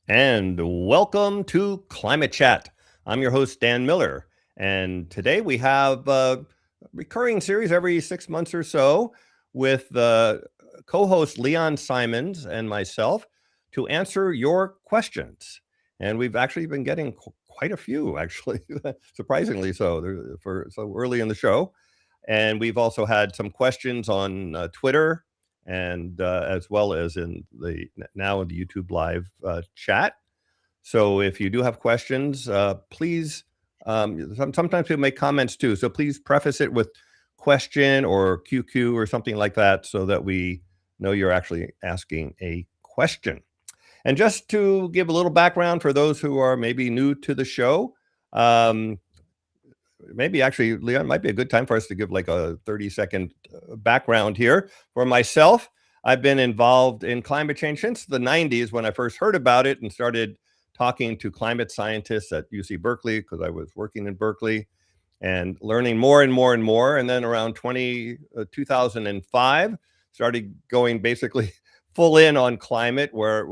And welcome to Climate Chat. I'm your host, Dan Miller. And today we have a recurring series every 6 months or so with co host Leon Simons and myself to answer your questions. And we've actually been getting quite a few, actually, surprisingly so, for so early in the show. And we've also had some questions on Twitter and as well as in the now in the YouTube live chat. So if you do have questions, please. Sometimes people make comments too, so please preface it with question or QQ or something like that, so that we know you're actually asking a question. And just to give a little background for those who are maybe new to the show, um, maybe actually, Leon, might be a good time for us to give like a 30-second background here. For myself, I've been involved in climate change since the 90s when I first heard about it and started talking to climate scientists at UC Berkeley because I was working in Berkeley and learning more and more and more. And then around 2005, started going basically full in on climate, where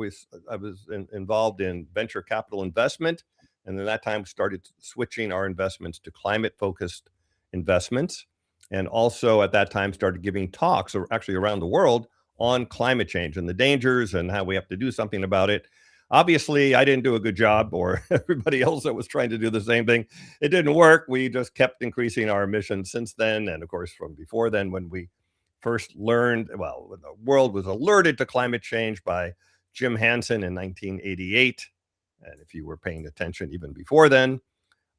I was involved in venture capital investment. And then that time started switching our investments to climate focused investments. And also at that time started giving talks actually around the world on climate change and the dangers and how we have to do something about it. Obviously, I didn't do a good job, or everybody else that was trying to do the same thing. It didn't work. We just kept increasing our emissions since then. And of course, from before then, when we first learned, well, when the world was alerted to climate change by Jim Hansen in 1988. And if you were paying attention even before then.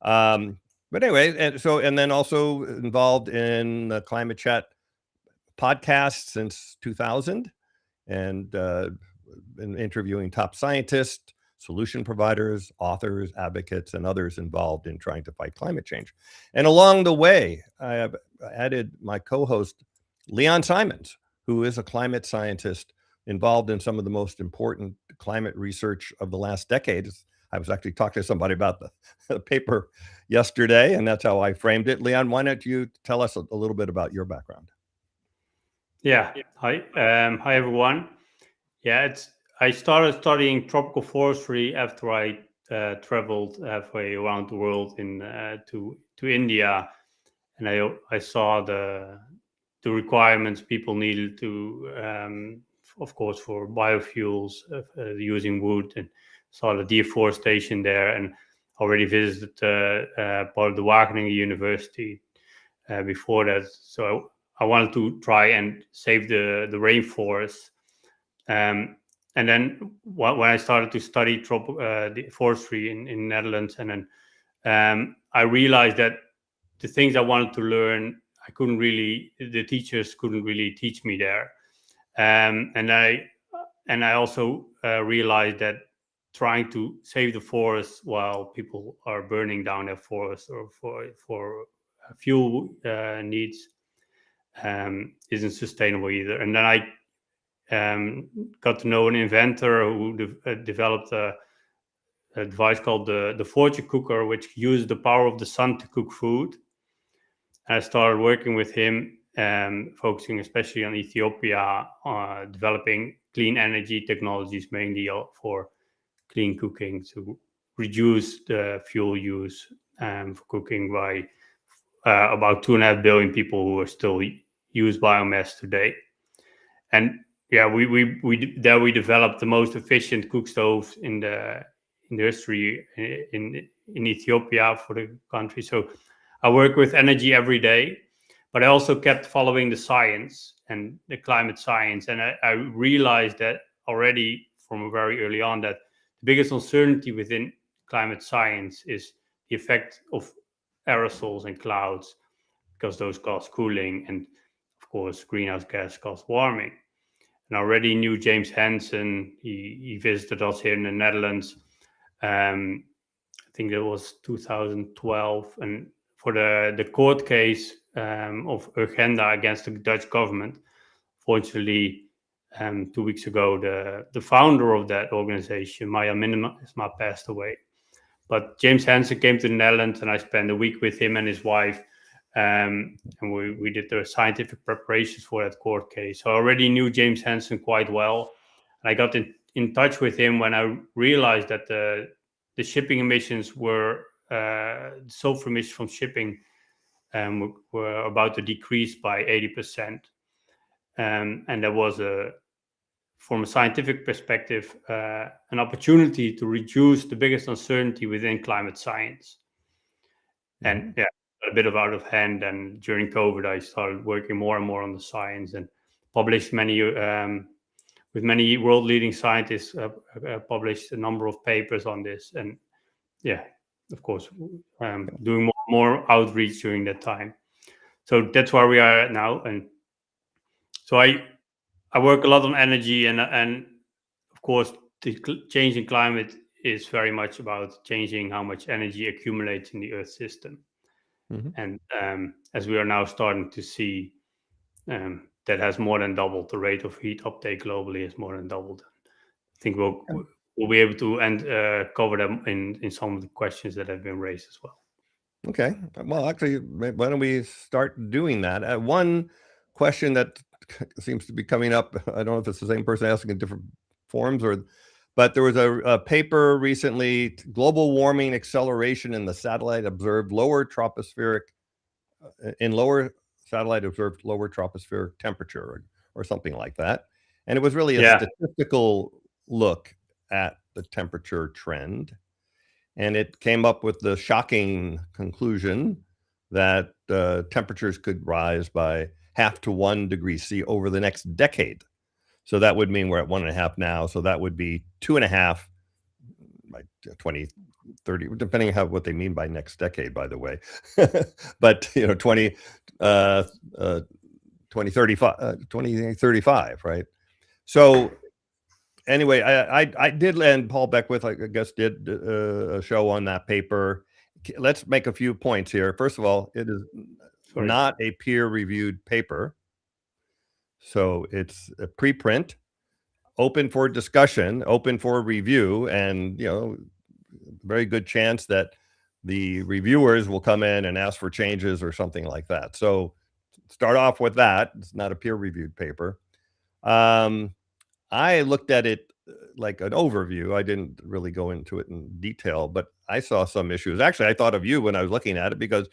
Um, but anyway, and then also involved in the Climate Chat podcast since 2000, and been interviewing top scientists, solution providers, authors, advocates, and others involved in trying to fight climate change. And along the way, I have added my co-host, Leon Simons, who is a climate scientist involved in some of the most important climate research of the last decades. I was actually talking to somebody about the paper yesterday, and that's how I framed it. Leon, why don't you tell us a little bit about your background? Yeah. Hi everyone. I started studying tropical forestry after I traveled halfway around the world to India, and I saw the requirements people needed to, of course, for biofuels, using wood, and saw the deforestation there, and already visited part of the Wageningen University before that. So I wanted to try and save the rainforest. Um, and then when I started to study the forestry in Netherlands, and then I realized that the things I wanted to learn, the teachers couldn't really teach me there. And I also realized that trying to save the forest while people are burning down their forest or for fuel needs isn't sustainable either. And then I got to know an inventor who developed a device called the Fortune Cooker, which used the power of the sun to cook food. I started working with him, focusing especially on Ethiopia, developing clean energy technologies, mainly for clean cooking, to reduce the fuel use for cooking by about 2.5 billion people who are still use biomass today. And yeah, we developed the most efficient cook stoves in the history in Ethiopia for the country. So I work with energy every day, but I also kept following the science and the climate science, and I realized that already from very early on that the biggest uncertainty within climate science is the effect of aerosols and clouds, because those cause cooling, and of course greenhouse gas cause warming. And I already knew James Hansen. He visited us here in the Netherlands. I think that was 2012, and for the court case of Urgenda against the Dutch government. Fortunately, 2 weeks ago, the founder of that organization, Maya Minima, passed away. But James Hansen came to the Netherlands, and I spent a week with him and his wife, and we did the scientific preparations for that court case. So I already knew James Hansen quite well, and I got in touch with him when I realized that the shipping emissions were sulfur emissions from shipping were about to decrease by 80%. And there was from a scientific perspective, an opportunity to reduce the biggest uncertainty within climate science. And yeah, a bit of out of hand. And during COVID, I started working more and more on the science and published many, with many world leading scientists, published a number of papers on this. And yeah, of course, doing more outreach during that time. So that's where we are at now. And so I work a lot on energy, and of course, the change in climate is very much about changing how much energy accumulates in the Earth system. And as we are now starting to see, that has more than doubled. The rate of heat uptake globally has more than doubled. I think we'll be able to cover them in some of the questions that have been raised as well. Okay. Well, actually, why don't we start doing that? One question that seems to be coming up, I don't know if it's the same person asking in different forms, but there was a paper recently, global warming acceleration in the satellite observed lower tropospheric temperature or something like that. And it was really a statistical look at the temperature trend. And it came up with the shocking conclusion that temperatures could rise by 0.5 to 1 degree C over the next decade. So that would mean we're at 1.5 now. So that would be 2.5 by 2030, depending on what they mean by next decade, by the way. But 2035, right? So anyway, I did land Paul Beckwith, I guess, did a show on that paper. Let's make a few points here. First of all, it is not a peer-reviewed paper. So it's a preprint, open for discussion, open for review, and very good chance that the reviewers will come in and ask for changes or something like that. So start off with that. It's not a peer-reviewed paper. I looked at it like an overview. I didn't really go into it in detail, but I saw some issues. Actually, I thought of you when I was looking at it, because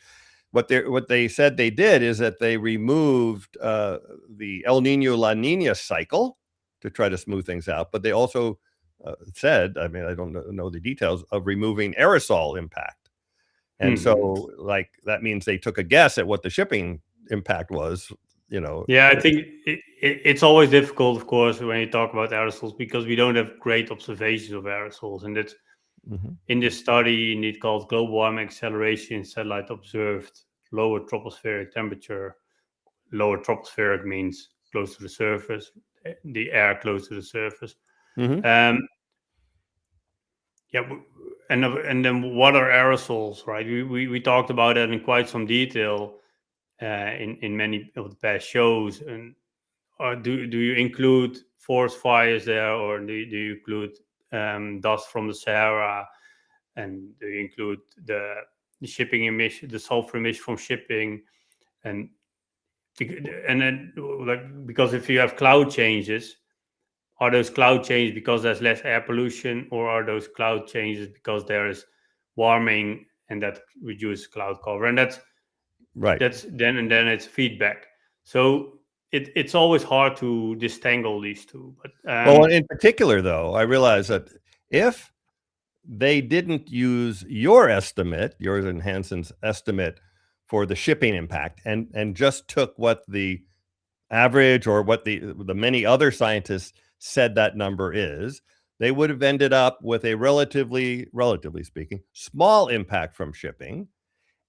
what they said they did is that they removed the El Nino La Nina cycle to try to smooth things out, but they also said, I mean, I don't know the details of removing aerosol impact. And so that means they took a guess at what the shipping impact was. Yeah, I think it's always difficult, of course, when you talk about aerosols, because we don't have great observations of aerosols. And that's in this study, indeed called Global Warming Acceleration, satellite observed lower tropospheric temperature. Lower tropospheric means close to the surface, the air close to the surface. Yeah, and then what are aerosols, right? We talked about that in quite some detail in many of the past shows. And do you include forest fires there, or do you include dust from the Sahara, and do you include the shipping emission, the sulfur emission from shipping, and then because if you have cloud changes, are those cloud changes because there's less air pollution, or are those cloud changes because there is warming and that reduces cloud cover? And that's right. That's then it's feedback. So it's always hard to disentangle these two. But well, in particular, though, I realize that if they didn't use yours and Hansen's estimate for the shipping impact, and just took what the average or what the many other scientists said that number is, they would have ended up with a relatively speaking, small impact from shipping.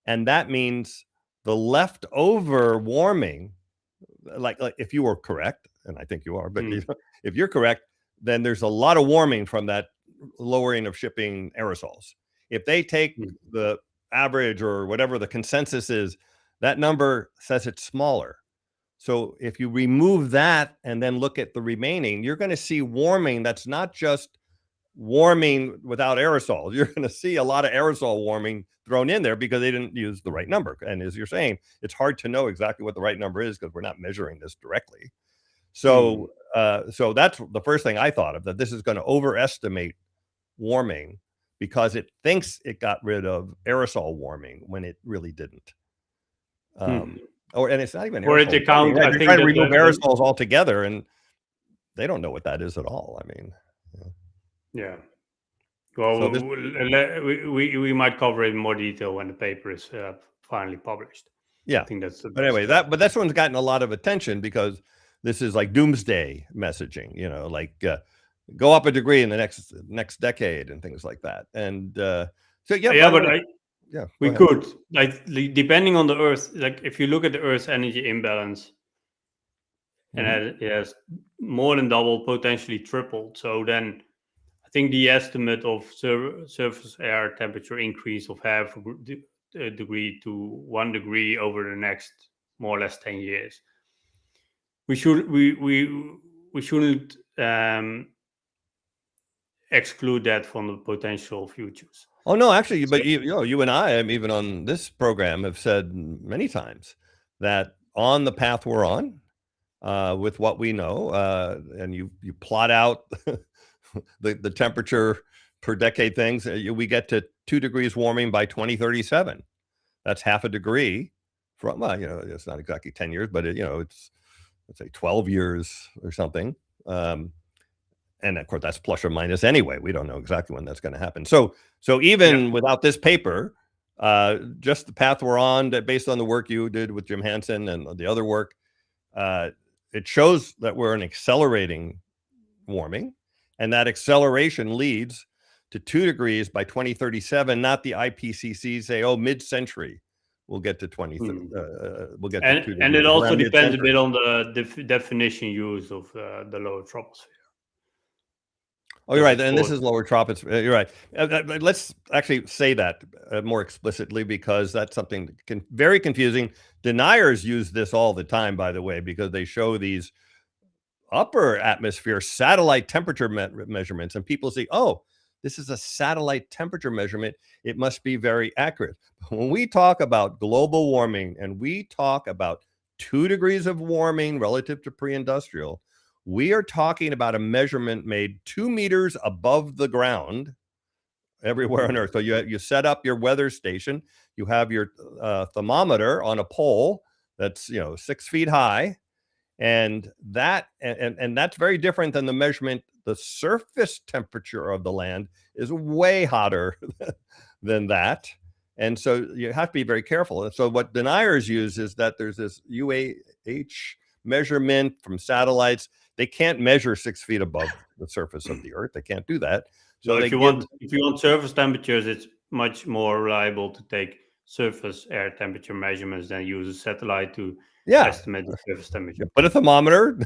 And that means the leftover warming, like if you were correct, and I think you are, but if you're correct, then there's a lot of warming from that lowering of shipping aerosols. If they take the average or whatever the consensus is, that number says it's smaller. So if you remove that and then look at the remaining, you're going to see warming that's not just warming without aerosols. You're going to see a lot of aerosol warming thrown in there because they didn't use the right number. And as you're saying, it's hard to know exactly what the right number is because we're not measuring this directly. So so that's the first thing I thought of, that this is going to overestimate warming because it thinks it got rid of aerosol warming when it really didn't. And it's not even For it aerosol to warming, count, right? I They're think trying to that remove aerosols altogether, and they don't know what that is at all. I mean, yeah. Well, so this, we might cover it in more detail when the paper is finally published. yeah. I think that's the But anyway, but this one's gotten a lot of attention because this is like doomsday messaging, you know, like go up a degree in the next decade and things like that. And so yeah, but we could, like, depending on the Earth, like if you look at the Earth's energy imbalance, and it has more than doubled, potentially tripled. So then I think the estimate of surface air temperature increase of half a degree to 1 degree over the next more or less 10 years. We shouldn't exclude that from the potential futures. Oh no, actually, but you and I, even on this program, have said many times that on the path we're on, with what we know, and you plot out the temperature per decade things, we get to 2 degrees warming by 2037. That's half a degree from, well, you know, it's not exactly 10 years, but you know, it's, let's say 12 years or something. And of course, that's plus or minus anyway. We don't know exactly when that's going to happen. So even without this paper, just the path we're on, that based on the work you did with Jim Hansen and the other work, it shows that we're in accelerating warming, and that acceleration leads to 2 degrees by 2037. Not the IPCC say, oh, mid-century we'll get to 20. We'll get to 2 degrees. And it also depends a bit on the definition used of the lower troposphere. Oh, you're right. And this is lower troposphere. You're right. Let's actually say that more explicitly, because that's something very confusing. Deniers use this all the time, by the way, because they show these upper atmosphere satellite temperature measurements, and people say, oh, this is a satellite temperature measurement, it must be very accurate. When we talk about global warming and we talk about 2 degrees of warming relative to pre-industrial, we are talking about a measurement made 2 meters above the ground everywhere on Earth. So you set up your weather station, you have your thermometer on a pole that's 6 feet high, and that's very different than the measurement. The surface temperature of the land is way hotter than that, and so you have to be very careful. And so what deniers use is that there's this UAH measurement from satellites. They can't measure 6 feet above the surface of the Earth. They can't do that. So if you want surface temperatures, it's much more reliable to take surface air temperature measurements than use a satellite to estimate the surface temperature. Put a thermometer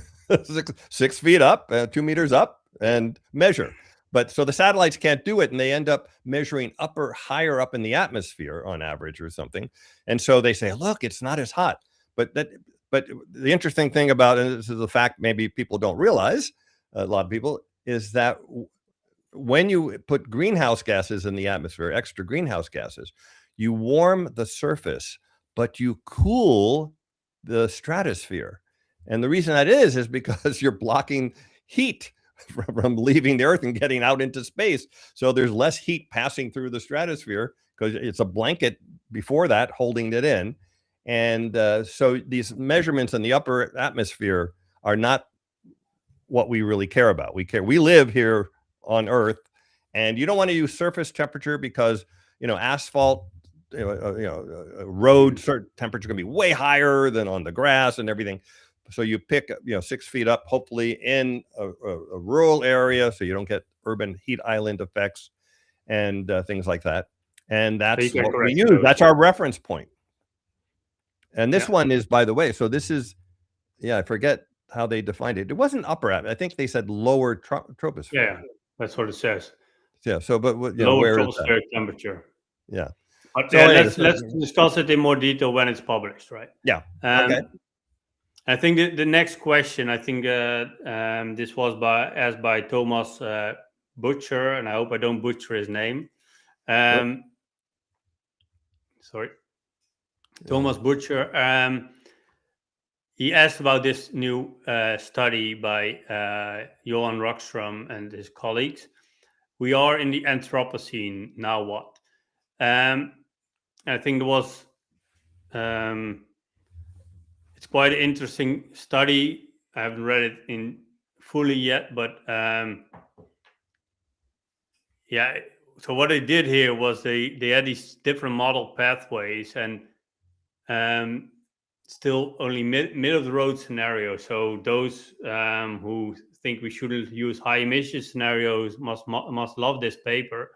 6 feet up, 2 meters up, and measure. But so the satellites can't do it, and they end up measuring higher up in the atmosphere on average or something. And so they say, look, it's not as hot. But the interesting thing about it, this is a fact maybe people don't realize, a lot of people, is that when you put greenhouse gases in the atmosphere, extra greenhouse gases, you warm the surface, but you cool the stratosphere. And the reason that is because you're blocking heat from leaving the Earth and getting out into space. So there's less heat passing through the stratosphere because it's a blanket before that holding it in. And so these measurements in the upper atmosphere are not what we really care about. We live here on Earth, and you don't want to use surface temperature because asphalt, road certain temperature can be way higher than on the grass and everything. So you pick 6 feet up, hopefully in a rural area, so you don't get urban heat island effects and things like that. And that's what we use. That's our reference point. And this one is, by the way, so this is, I forget how they defined it. It wasn't upper atmosphere. I think they said lower troposphere. Yeah, that's what it says. Yeah. So, but lower tropospheric temperature. Yeah. But so let's discuss it in more detail when it's published, right? Yeah. Okay. I think the next question, I think this was asked by Thomas Butcher, and I hope I don't butcher his name. Sorry. Thomas Butcher. he asked about this new study by Johan Rockström and his colleagues. We are in the Anthropocene, now what? I think there was, it's quite an interesting study. I haven't read it in fully yet, but yeah. So what they did here was they had these different model pathways, and still only middle of the road scenario. So those who think we shouldn't use high emission scenarios must love this paper,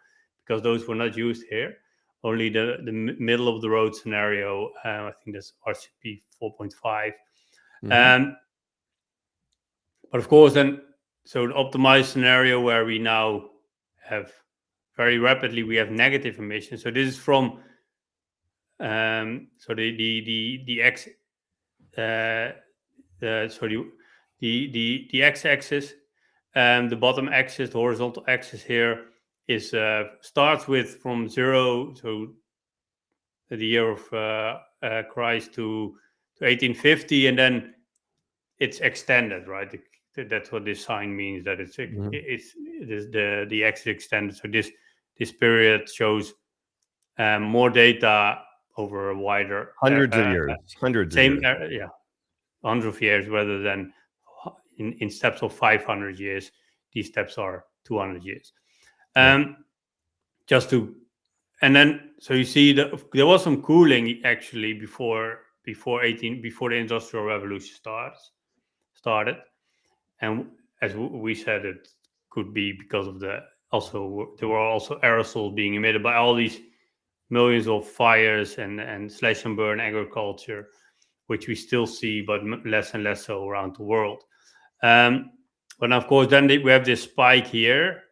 because those were not used here. Only the middle of the road scenario. I think that's RCP 4.5. But of course, then, so the optimized scenario where we now have very rapidly, we have negative emissions. So this is from so the x-axis, the bottom axis, the horizontal axis here is starts with from 0, so the year of Christ to 1850, and then it's extended, right? That's what this sign means, that it's the axis extended. So this period shows more data over a wider hundreds of years, hundreds of years. Hundreds of years, rather than in steps of 500 years. These steps are 200 years. Just to, and then so you see that there was some cooling actually before the Industrial Revolution started, and as we said, it could be because of there were also aerosols being emitted by all these millions of fires and slash and burn agriculture, which we still see, but less and less so around the world. But of course, then we have this spike here.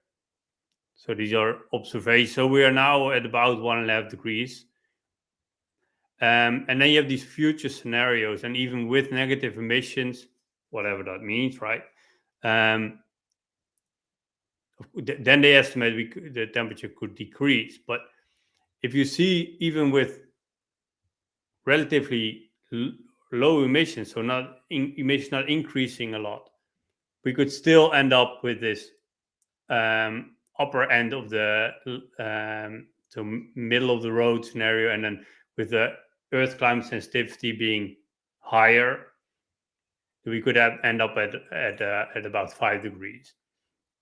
So these are observations. So we are now at about 1.5 degrees. And then you have these future scenarios, and even with negative emissions, whatever that means, right? Then they estimate the temperature could decrease. But if you see, even with relatively low emissions, so emissions not increasing a lot, we could still end up with this upper end of the so middle of the road scenario, and then with the Earth climate sensitivity being higher, we could end up at about 5 degrees.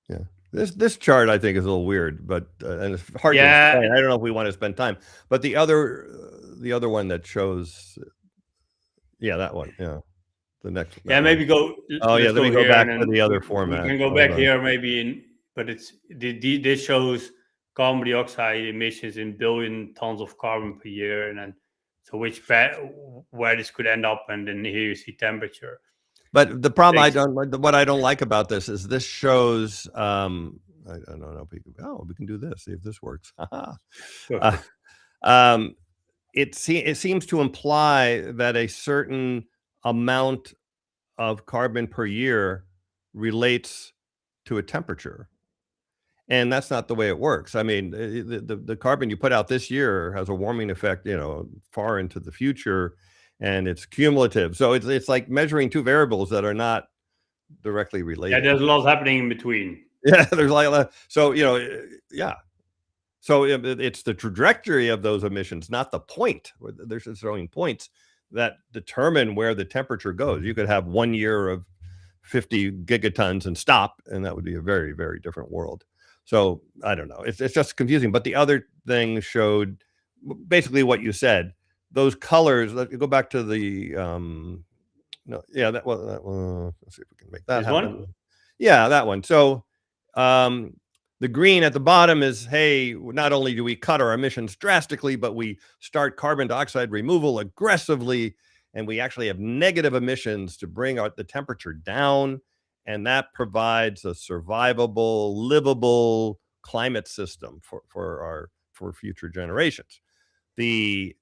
Yeah. This chart I think is a little weird, but and it's hard to explain. I don't know if we want to spend time. But the other one that shows, that one, the next. Maybe go. Oh yeah, let me go back to the other format. We can go back here maybe but it's this shows carbon dioxide emissions in billion tons of carbon per year, and then so where this could end up, and then here you see temperature. But the problem what I don't like about this is this shows I don't know if we can do this, see if this works. It seems to imply that a certain amount of carbon per year relates to a temperature, and that's not the way it works. I mean, the carbon you put out this year has a warming effect, far into the future, and it's cumulative. So it's like measuring two variables that are not directly related. Yeah, there's a lot happening in between. Yeah, there's like, so so it's the trajectory of those emissions, not the point. They're just throwing points that determine where the temperature goes. You could have 1 year of 50 gigatons and stop, and that would be a very, very different world. So I don't know. It's just confusing. But the other thing showed basically what you said. Those colors. Let's go back to the let's see if we can make that happen. One? Yeah, that one. So the green at the bottom is, hey, not only do we cut our emissions drastically, but we start carbon dioxide removal aggressively, and we actually have negative emissions to bring the temperature down, and that provides a survivable, livable climate system for future generations. The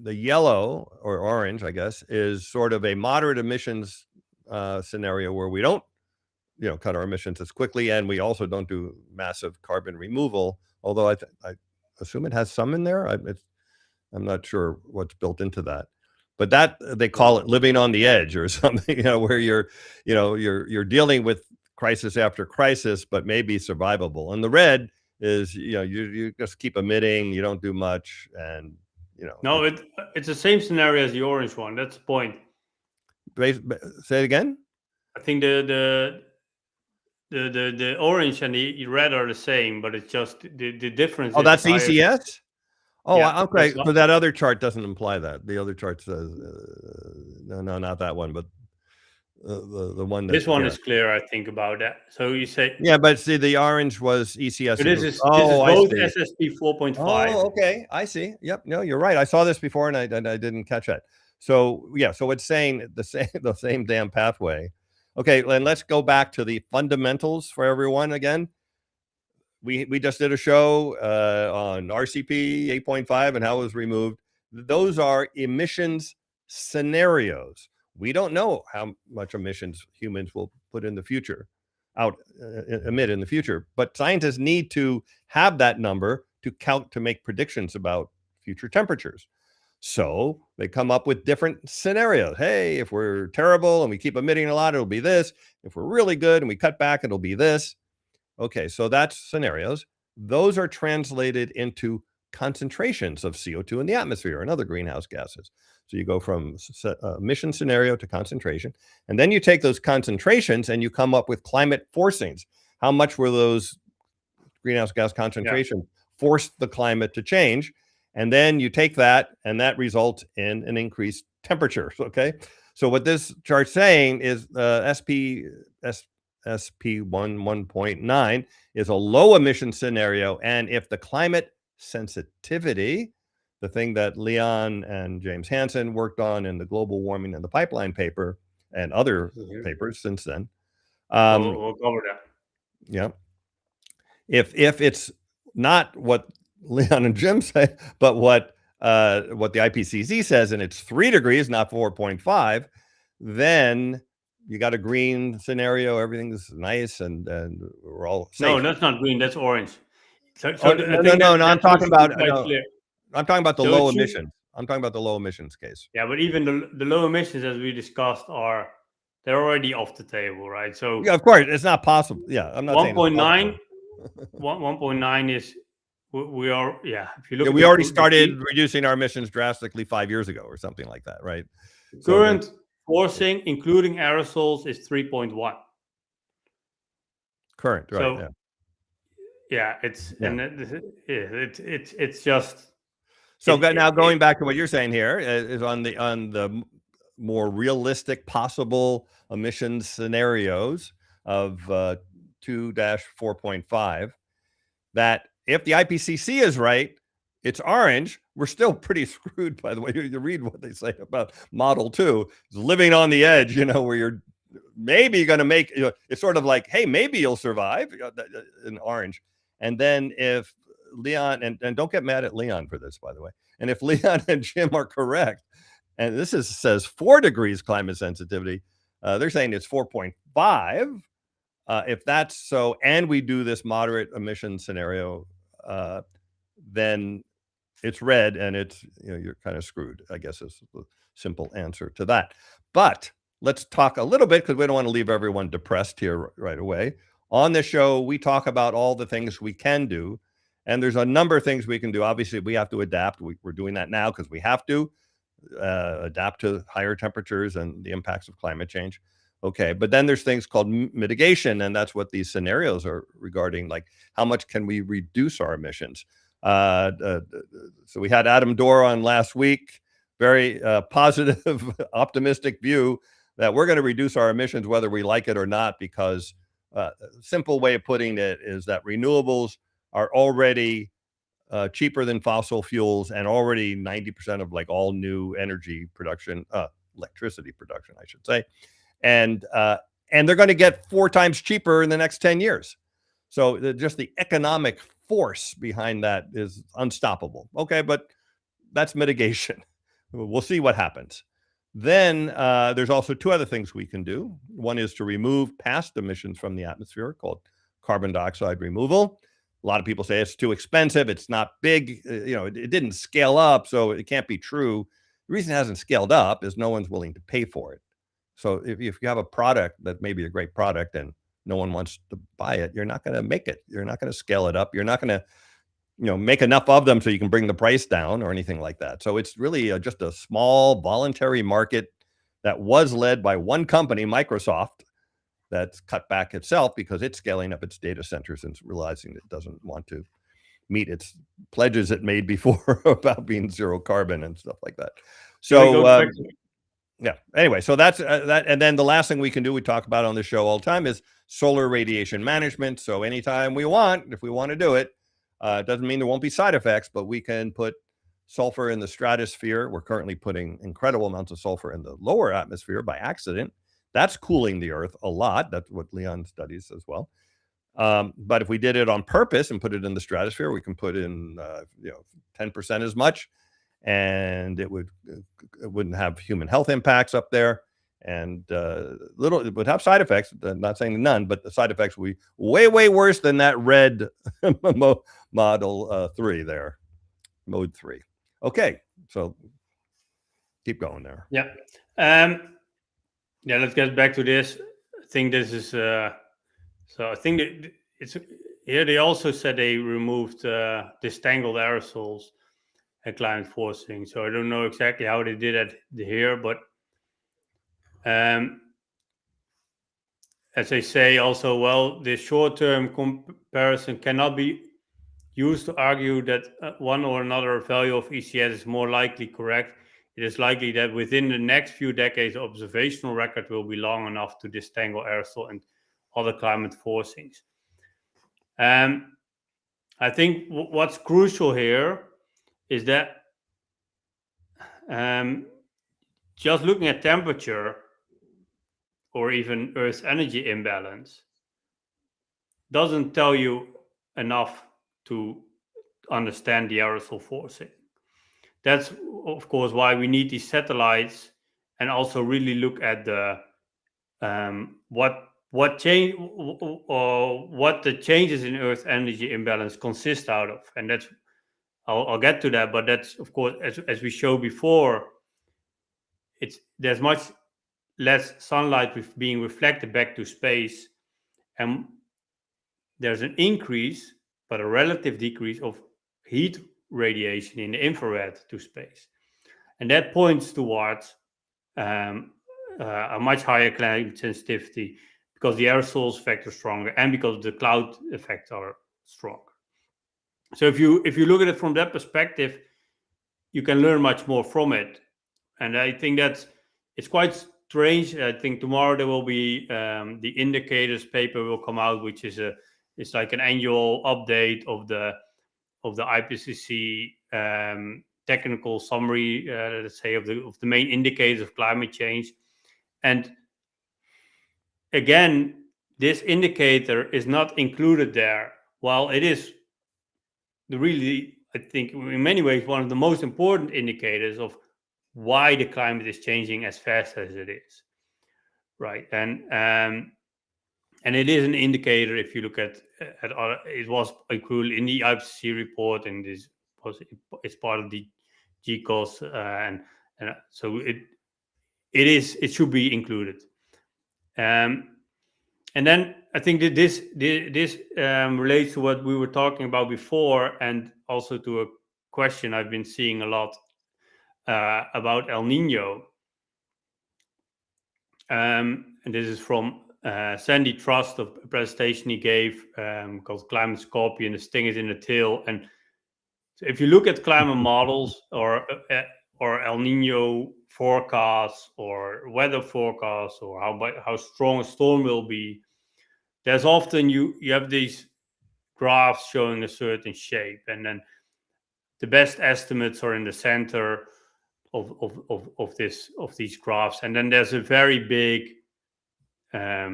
yellow or orange, I guess, is sort of a moderate emissions scenario where we don't cut our emissions as quickly, and we also don't do massive carbon removal, although I assume it has some in there. I'm not sure what's built into that. but that they call it living on the edge or something, where you're dealing with crisis after crisis, but maybe survivable. And the red is, you just keep emitting, you don't do much, and No, it's the same scenario as the orange one. That's the point. Say it again. I think the orange and the red are the same, but it's just the difference. Oh, that's higher. ECS. Oh, Yeah, okay. But that other chart doesn't imply that. The other chart says no, not that one, but the one. This one is clear, I think, about that. So you say, yeah, but see, the orange was ECS. So this is both SSP 4.5. Oh, okay, I see. Yep, no, you're right. I saw this before, and I didn't catch that. So yeah, so it's saying the same damn pathway. Okay, and let's go back to the fundamentals for everyone again. We just did a show on RCP 8.5 and how it was removed. Those are emissions scenarios. We don't know how much emissions humans will put in the future, emit in the future. But scientists need to have that number to make predictions about future temperatures. So they come up with different scenarios. Hey, if we're terrible and we keep emitting a lot, it'll be this. If we're really good and we cut back, it'll be this. Okay, so that's scenarios. Those are translated into concentrations of CO2 in the atmosphere and other greenhouse gases. So you go from emission scenario to concentration, and then you take those concentrations and you come up with climate forcings. How much were those greenhouse gas concentrations forced the climate to change? And then you take that, and that results in an increased temperature. Okay, so what this chart's saying is SP1.9 is a low emission scenario. And if the climate sensitivity, the thing that Leon and James Hansen worked on in the Global Warming and the Pipeline paper and other papers since then. We'll cover that. Yeah. If it's not what Leon and Jim say, but what the IPCC says, and it's 3 degrees, not 4.5, then you got a green scenario. Everything's nice, and we're all safe. No, that's not green. That's orange. No. I'm talking about the low emissions. I'm talking about the low emissions case. Yeah, but even the low emissions, as we discussed, they're already off the table, right? So yeah, of course, it's not possible. Yeah, I'm not 1.9. 1.9 is we are. Yeah, if you look, we already started reducing our emissions drastically 5 years ago, or something like that, right? Current forcing, including aerosols, is 3.1. Current, right? So, yeah, it's just. So now going back to what you're saying here is on the more realistic possible emissions scenarios of 2-4.5, that if the IPCC is right, it's orange. We're still pretty screwed, by the way. You read what they say about Model 2, it's living on the edge, where you're maybe going to make, it's sort of like, hey, maybe you'll survive in orange. And then if Leon, and don't get mad at Leon for this, by the way, and if Leon and Jim are correct, and this says 4 degrees climate sensitivity, they're saying it's 4.5. If that's so, and we do this moderate emission scenario, then it's red, and it's, you're kind of screwed, I guess, is the simple answer to that. But let's talk a little bit, because we don't want to leave everyone depressed here right away. On this show, we talk about all the things we can do, and there's a number of things we can do. Obviously, we have to adapt. We're doing that now because we have to adapt to higher temperatures and the impacts of climate change. Okay, but then there's things called mitigation, and that's what these scenarios are regarding, like how much can we reduce our emissions? So we had Adam Dorr on last week, very positive, optimistic view that we're going to reduce our emissions whether we like it or not, because a simple way of putting it is that renewables are already cheaper than fossil fuels, and already 90% of like all new energy production, electricity production, I should say. And they're going to get 4 times cheaper in the next 10 years. So just the economic force behind that is unstoppable. Okay, but that's mitigation. We'll see what happens. Then there's also 2 other things we can do. One is to remove past emissions from the atmosphere, called carbon dioxide removal. A lot of people say it's too expensive. It's not big. It didn't scale up, so it can't be true. The reason it hasn't scaled up is no one's willing to pay for it. So if you have a product that may be a great product and no one wants to buy it, you're not going to make it. You're not going to scale it up. You're not going to, make enough of them so you can bring the price down or anything like that. So it's really just a small voluntary market that was led by one company, Microsoft, that's cut back itself because it's scaling up its data centers and realizing it doesn't want to meet its pledges it made before about being zero carbon and stuff like that. So yeah. Anyway, so that's that. And then the last thing we can do, we talk about on the show all the time, is solar radiation management. So anytime we want, if we want to do it, it doesn't mean there won't be side effects, but we can put sulfur in the stratosphere. We're currently putting incredible amounts of sulfur in the lower atmosphere by accident. That's cooling the earth a lot. That's what Leon studies as well. But if we did it on purpose and put it in the stratosphere, we can put in 10% as much, and it wouldn't have human health impacts up there, and it would have side effects. I'm not saying none, but the side effects will be way worse than that red model 3 there, mode 3. Okay, so keep going there. Yeah. Let's get back to this. I think this is so I think that it's here. They also said they removed distangled aerosols at climate forcing. So I don't know exactly how they did it here, but as they say also, well, the short-term comparison cannot be used to argue that one or another value of ECS is more likely correct. It is likely that within the next few decades, the observational record will be long enough to disentangle aerosol and other climate forcings. I think what's crucial here is that just looking at temperature or even Earth's energy imbalance doesn't tell you enough to understand the aerosol forcing. That's, of course, why we need these satellites, and also really look at the what the changes in Earth energy imbalance consist out of, and that's I'll get to that. But that's, of course, as we showed before, there's much less sunlight being reflected back to space, and there's an increase, but a relative decrease of heat radiation in the infrared to space, and that points towards a much higher climate sensitivity, because the aerosols effect are stronger and because the cloud effects are stronger. So if you look at it from that perspective, you can learn much more from it, and I think it's quite strange. I think tomorrow there will be the indicators paper will come out, which is it's like an annual update of the IPCC technical summary, let's say, of the main indicators of climate change. And again, this indicator is not included there. While it is really, I think, in many ways, one of the most important indicators of why the climate is changing as fast as it is, right? And it is an indicator. If you look at it was included in the IPCC report, and it's part of the GCOS, and so it should be included. And then I think that this relates to what we were talking about before, and also to a question I've been seeing a lot about El Nino. And this is from Sandy Trust, of a presentation he gave called Climate Scorpion, the sting is in the tail. And so if you look at climate models or El Nino forecasts or weather forecasts, or how strong a storm will be, there's often you have these graphs showing a certain shape, and then the best estimates are in the center of these graphs, and then there's a very big there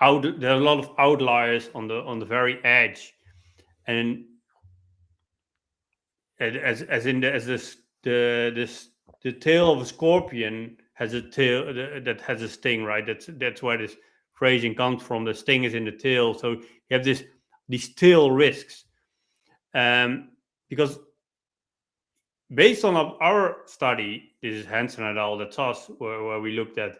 are a lot of outliers on the very edge, and the tail of a scorpion has a tail that has a sting, right? That's where this phrasing comes from. The sting is in the tail, so you have these tail risks, because based on our study, this is Hansen et al. That's us, where we looked at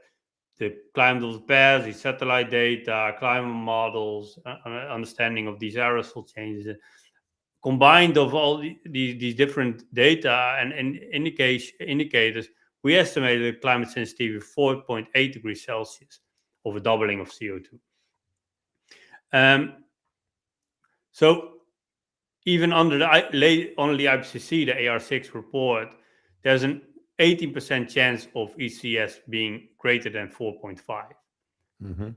the climate of the past, the satellite data, climate models, understanding of these aerosol changes, combined of all these different data and indicators, we estimated climate sensitivity of 4.8 degrees Celsius of a doubling of CO2. So even under the IPCC, the AR6 report, there's an 18% chance of ECS being greater than 4.5. Mm-hmm.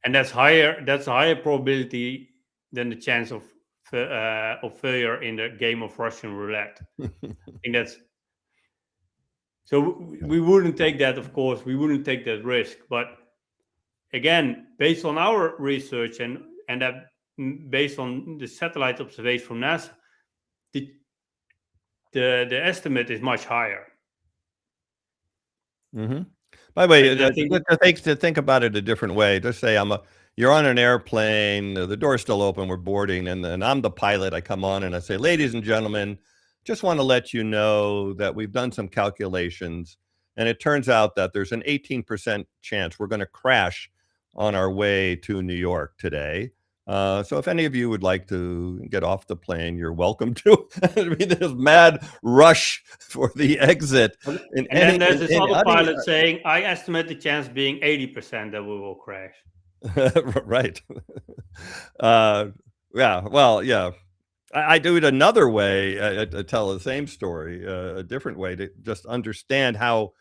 And that's a higher probability than the chance of failure in the game of Russian roulette. I think that's so. We wouldn't take that, of course. We wouldn't take that risk. But again, based on our research and that based on the satellite observation from NASA, the estimate is much higher. Mm-hmm. By the way, to think about it a different way, just say you're on an airplane, the door's still open, we're boarding, and I'm the pilot. I come on and I say, ladies and gentlemen, just want to let you know that we've done some calculations, and it turns out that there's an 18% chance we're going to crash on our way to New York today. So if any of you would like to get off the plane, you're welcome to. This mad rush for the exit. Then there's this other pilot saying, I estimate the chance being 80% that we will crash. Right. Yeah. Well, yeah. I do it another way. I tell the same story, a different way to just understand how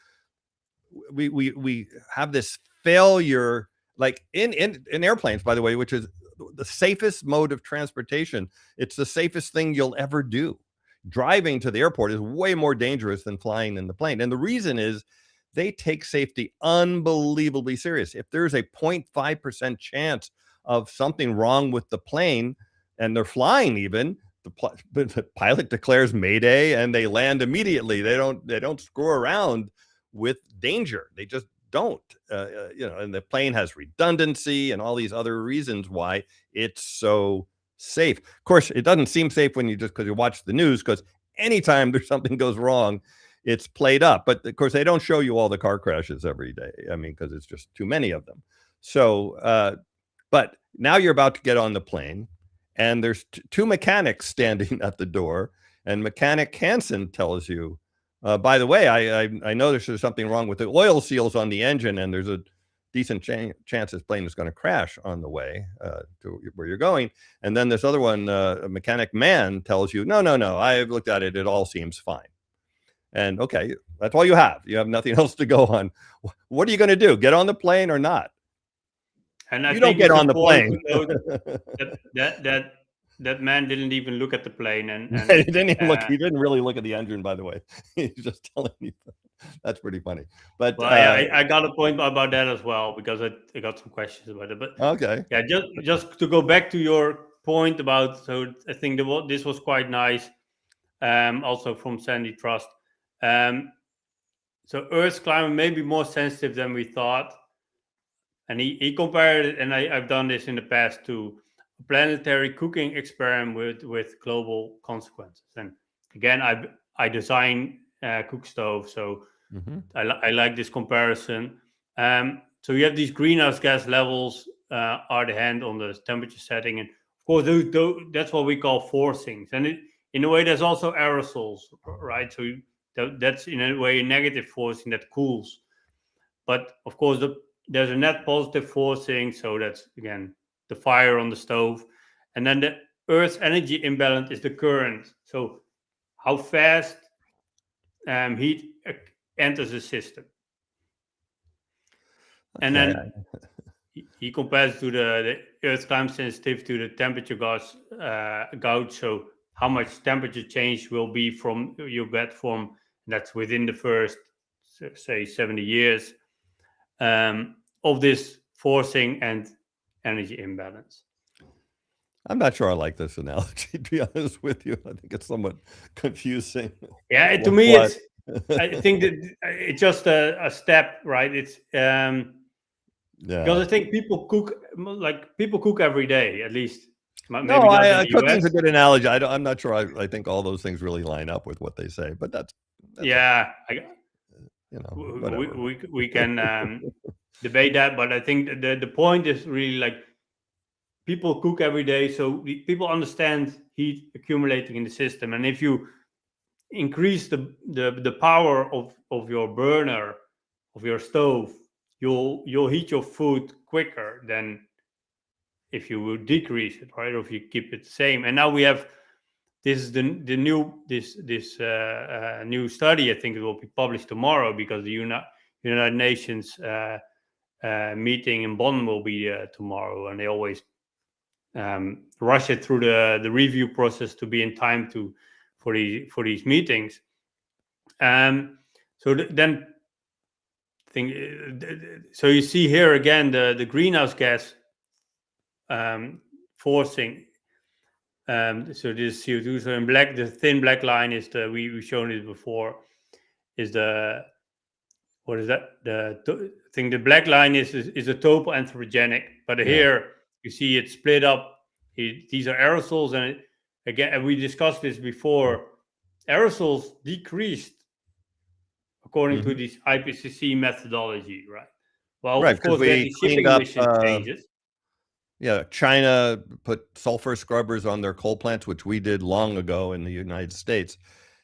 we have this failure, like in airplanes, by the way, which is the safest mode of transportation. It's the safest thing you'll ever do. Driving to the airport is way more dangerous than flying in the plane. And the reason is they take safety unbelievably serious. If there's a 0.5% chance of something wrong with the plane and they're flying even, the pilot declares Mayday and they land immediately. They don't screw around with danger. They just don't, and the plane has redundancy and all these other reasons why it's so safe. Of course, it doesn't seem safe when because you watch the news, because anytime there's something goes wrong, it's played up. But of course, they don't show you all the car crashes every day. I mean, because it's just too many of them. So, but now you're about to get on the plane, and there's two mechanics standing at the door, and Mechanic Hansen tells you, by the way, I know there's something wrong with the oil seals on the engine, and there's a decent chance this plane is going to crash on the way to where you're going. And then this other one, Mechanic Man, tells you, no, I've looked at it. It all seems fine. And okay, that's all you have. You have nothing else to go on. What are you going to do? Get on the plane or not? And you don't get on the plane. That man didn't even look at the plane, and he didn't even look. He didn't really look at the engine, by the way. He's just telling you. That's pretty funny. But I got a point about that as well, because I got some questions about it. But okay, yeah, just to go back to your point about, so I think this was quite nice. Also from Sandy Trust. So Earth's climate may be more sensitive than we thought, and he compared it, and I've done this in the past too. A planetary cooking experiment with global consequences. And again, I design cook stove, so I like this comparison. So you have these greenhouse gas levels are the hand on the temperature setting, and of course that's what we call forcings. And in a way, there's also aerosols, right? So that's in a way a negative forcing that cools. But of course, there's a net positive forcing, so that's again the fire on the stove. And then the Earth's energy imbalance is the current. So how fast heat enters the system. Okay. And then he compares to the Earth's climate sensitivity to the temperature gauge. So how much temperature change will be from you get from, that's within the first, say, 70 years of this forcing and energy imbalance. I'm not sure I like this analogy, to be honest with you. I think it's somewhat confusing. Yeah, to me, it's. I think that it's just a step, right? It's because I think people cook every day, at least. Maybe No, not in the cooking's US. a good analogy. I'm not sure. I think all those things really line up with what they say, but that's Yeah, whatever. we can debate that, but I think the point is really like people cook every day, so people understand heat accumulating in the system, and if you increase the power of your burner, of your stove, you'll heat your food quicker than if you would decrease it, right? Or if you keep it the same. And now we have this is the new new study. I think it will be published tomorrow because the United Nations meeting in Bonn will be tomorrow, and they always rush it through the review process to be in time for these meetings. So then so you see here again the greenhouse gas forcing. So this CO2. So in black, the thin black line is we've shown it before. Is what is that? The black line is a total anthropogenic, but here you see it split up. These are aerosols, and again, we discussed this before. Aerosols decreased according to this IPCC methodology, right? Well, Right, of course, because we had we the shipping cleaned up. emission changes. Yeah, China put sulfur scrubbers on their coal plants, which we did long ago in the United States.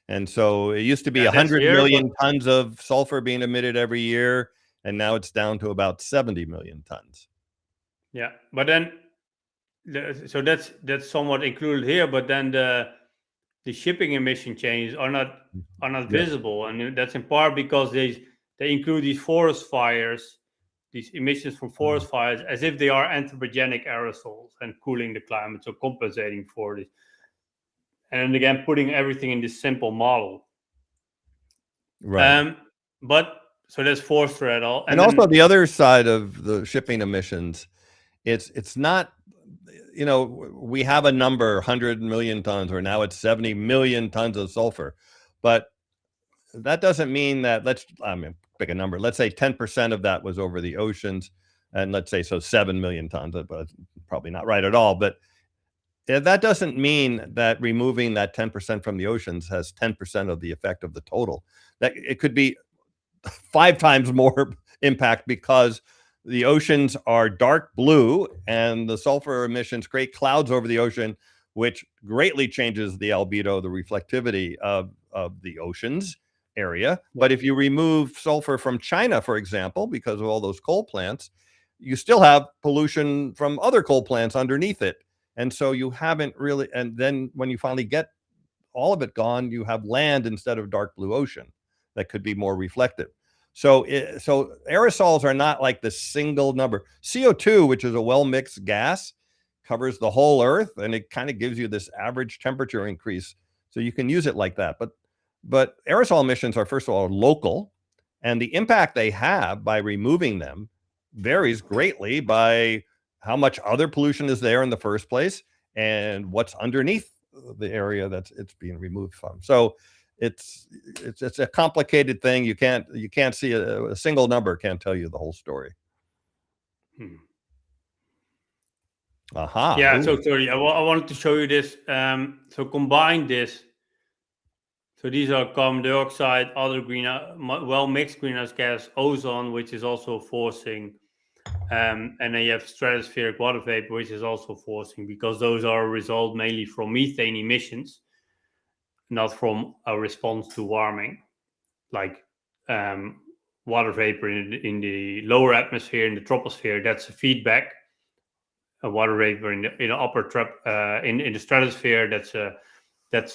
And so it used to be 100 million tons of sulfur being emitted every year, and now it's down to about 70 million tons. Yeah, but then, so that's somewhat included here. But then the shipping emission changes are not visible, and that's in part because they include these forest fires, these emissions from forest fires, as if they are anthropogenic aerosols and cooling the climate, so compensating for this. And again, putting everything in this simple model. Right. But so that's forced through it all. And also the other side of the shipping emissions, it's not, we have a number, 100 million tons, or now it's 70 million tons of sulfur. But that doesn't mean that, pick a number. Let's say 10% of that was over the oceans. And let's say 7 million tons, but probably not right at all. But that doesn't mean that removing that 10% from the oceans has 10% of the effect of the total. That it could be 5 times more impact because the oceans are dark blue and the sulfur emissions create clouds over the ocean, which greatly changes the albedo, the reflectivity of the oceans area. But if you remove sulfur from China, for example, because of all those coal plants, you still have pollution from other coal plants underneath it. And so you haven't really, and then when you finally get all of it gone, you have land instead of dark blue ocean that could be more reflective. So aerosols are not like the single number. CO2, which is a well-mixed gas, covers the whole earth, and it kind of gives you this average temperature increase. So you can use it like that. But aerosol emissions are, first of all, local, and the impact they have by removing them varies greatly by how much other pollution is there in the first place and what's underneath the area that it's being removed from. So it's a complicated thing. You can't see a single number can't tell you the whole story. Yeah. So sorry, I wanted to show you this. So combine this. So these are carbon dioxide, other well-mixed greenhouse gas, ozone, which is also forcing, and then you have stratospheric water vapor, which is also forcing, because those are a result mainly from methane emissions, not from a response to warming, like water vapor in the lower atmosphere, in the troposphere. That's a feedback. A water vapor in the upper in the stratosphere. That's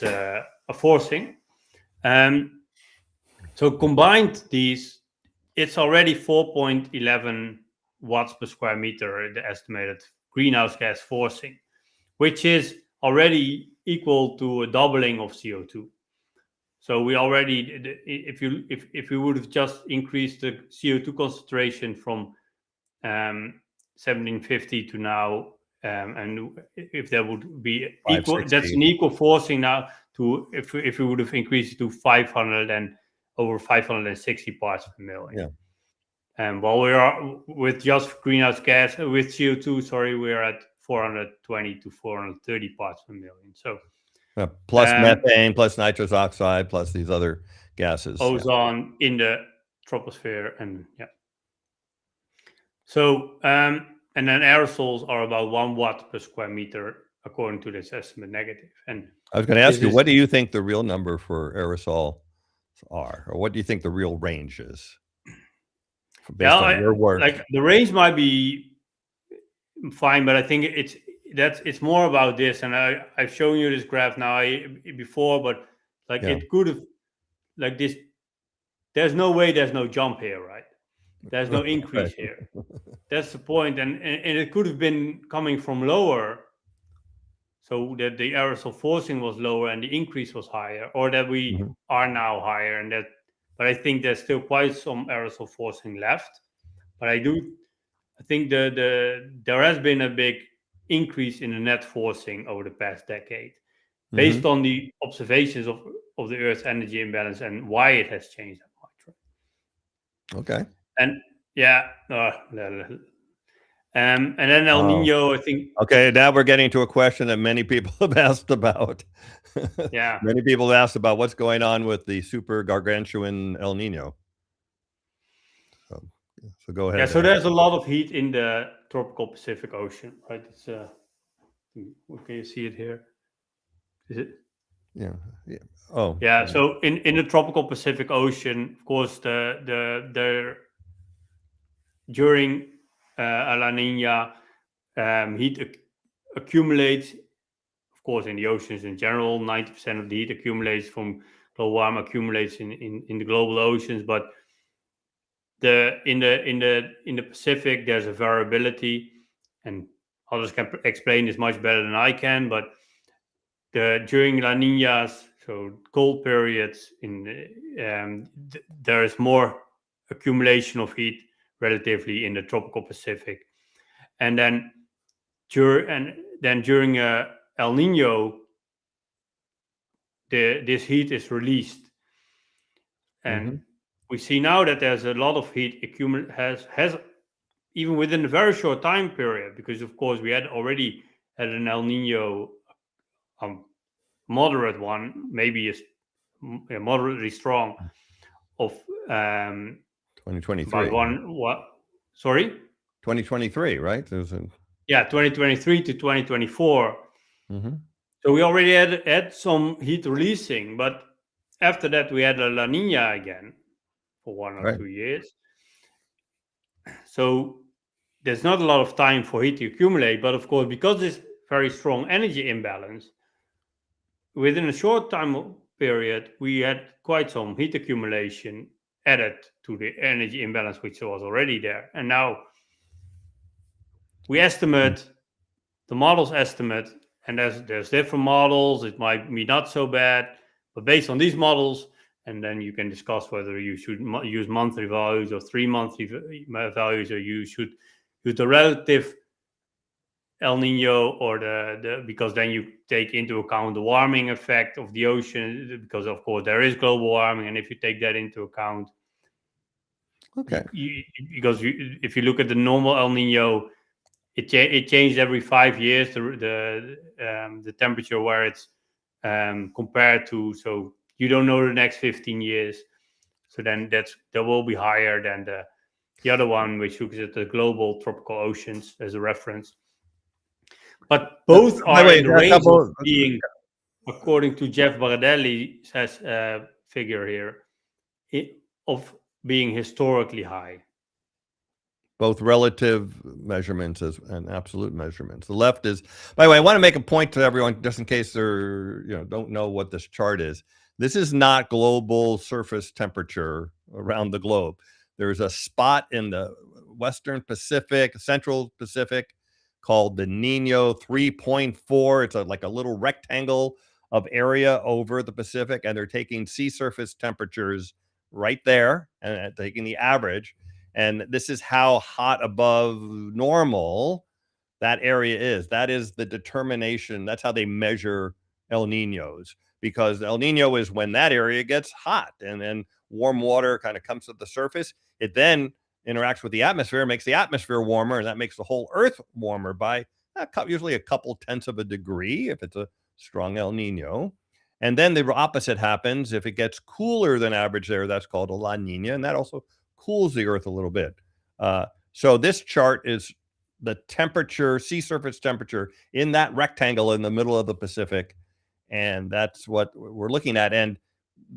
a forcing. So combined these, it's already 4.11 watts per square meter, the estimated greenhouse gas forcing, which is already equal to a doubling of CO2. So we already, if we would have just increased the CO2 concentration from 1750 to now, and if that would be equal, that's an equal forcing now to if we would have increased it to 500 and over 560 parts per million. Yeah. And while we are with just greenhouse gas, with CO2, sorry, we're at 420 to 430 parts per million. So plus methane, plus nitrous oxide, plus these other gases. Ozone in the troposphere, and So and then aerosols are about 1 watt per square meter, according to this estimate negative. And I was going to ask you, what do you think the real number for aerosol are, or what do you think the real range is? Based on your work, like the range might be fine, but I think it's more about this. And I've shown you this graph now before, but like it could have like this. There's no way there's no jump here, right? There's no increase here. That's the point, and it could have been coming from lower, so that the aerosol forcing was lower and the increase was higher, or that we are now higher, and that. But I think there's still quite some aerosol forcing left. But I think there has been a big increase in the net forcing over the past decade, based on the observations of the Earth's energy imbalance and why it has changed that much. Right? Okay. And and then El Nino, I think. Okay, now we're getting to a question that many people have asked about. Yeah. Many people have asked about what's going on with the super gargantuan El Nino. So go ahead. Yeah, so there's a lot of heat in the tropical Pacific Ocean, right? It's can you see it here? Is it? Yeah. Oh. Yeah. So in the tropical Pacific Ocean, of course, during a La Nina, heat accumulates. Of course, in the oceans in general, 90% of the heat accumulates from global warming accumulates in the global oceans, but in the Pacific, there's a variability, and others can explain this much better than I can. But during La Ninas, so cold periods, there is more accumulation of heat relatively in the tropical Pacific, and then during El Nino, this heat is released, and we see now that there's a lot of heat has even within a very short time period, because of course we had already had an El Nino, moderate one, maybe moderately strong, of 2023. Sorry? 2023, right? 2023 to 2024. So we already had some heat releasing, but after that we had a La Nina again for 1 or 2 years. So there's not a lot of time for heat to accumulate, but of course, because this very strong energy imbalance, within a short time period, we had quite some heat accumulation added to the energy imbalance, which was already there. And now we estimate, the models estimate, and there's different models. It might be not so bad, but based on these models, and then you can discuss whether you should use monthly values or 3 monthly values, or you should use the relative El Nino, or because then you take into account the warming effect of the ocean, because of course there is global warming, and if you take that into account, because if you look at the normal El Nino, it changed every 5 years, the temperature where it's compared to, so you don't know the next 15 years, so then that will be higher than the other one, which looks at the global tropical oceans as a reference. But both are in the range of being, according to Jeff Bardelli, says figure here, of being historically high. Both relative measurements and absolute measurements. The left is, by the way, I want to make a point to everyone, just in case they're, don't know what this chart is. This is not global surface temperature around the globe. There's a spot in the Western Pacific, Central Pacific, called the Nino 3.4. It's like a little rectangle of area over the Pacific, and they're taking sea surface temperatures right there and taking the average. And this is how hot above normal that area is. That is the determination. That's how they measure El Ninos, because El Nino is when that area gets hot, and then warm water kind of comes to the surface. It then interacts with the atmosphere, makes the atmosphere warmer, and that makes the whole Earth warmer by usually a couple tenths of a degree if it's a strong El Nino. And then the opposite happens. If it gets cooler than average there, that's called a La Nina, and that also cools the earth a little bit. So this chart is the temperature, sea surface temperature in that rectangle in the middle of the Pacific. And that's what we're looking at. And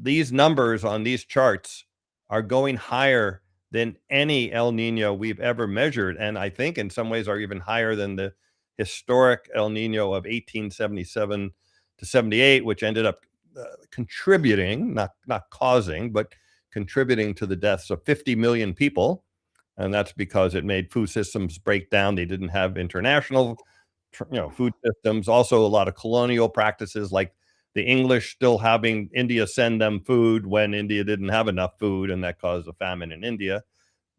these numbers on these charts are going higher than any El Nino we've ever measured. And I think in some ways are even higher than the historic El Nino of 1877 to 78, which ended up contributing, not causing, but contributing to the deaths of 50 million people. And that's because it made food systems break down. They didn't have international, food systems. Also, a lot of colonial practices, like the English still having India send them food when India didn't have enough food, and that caused a famine in India.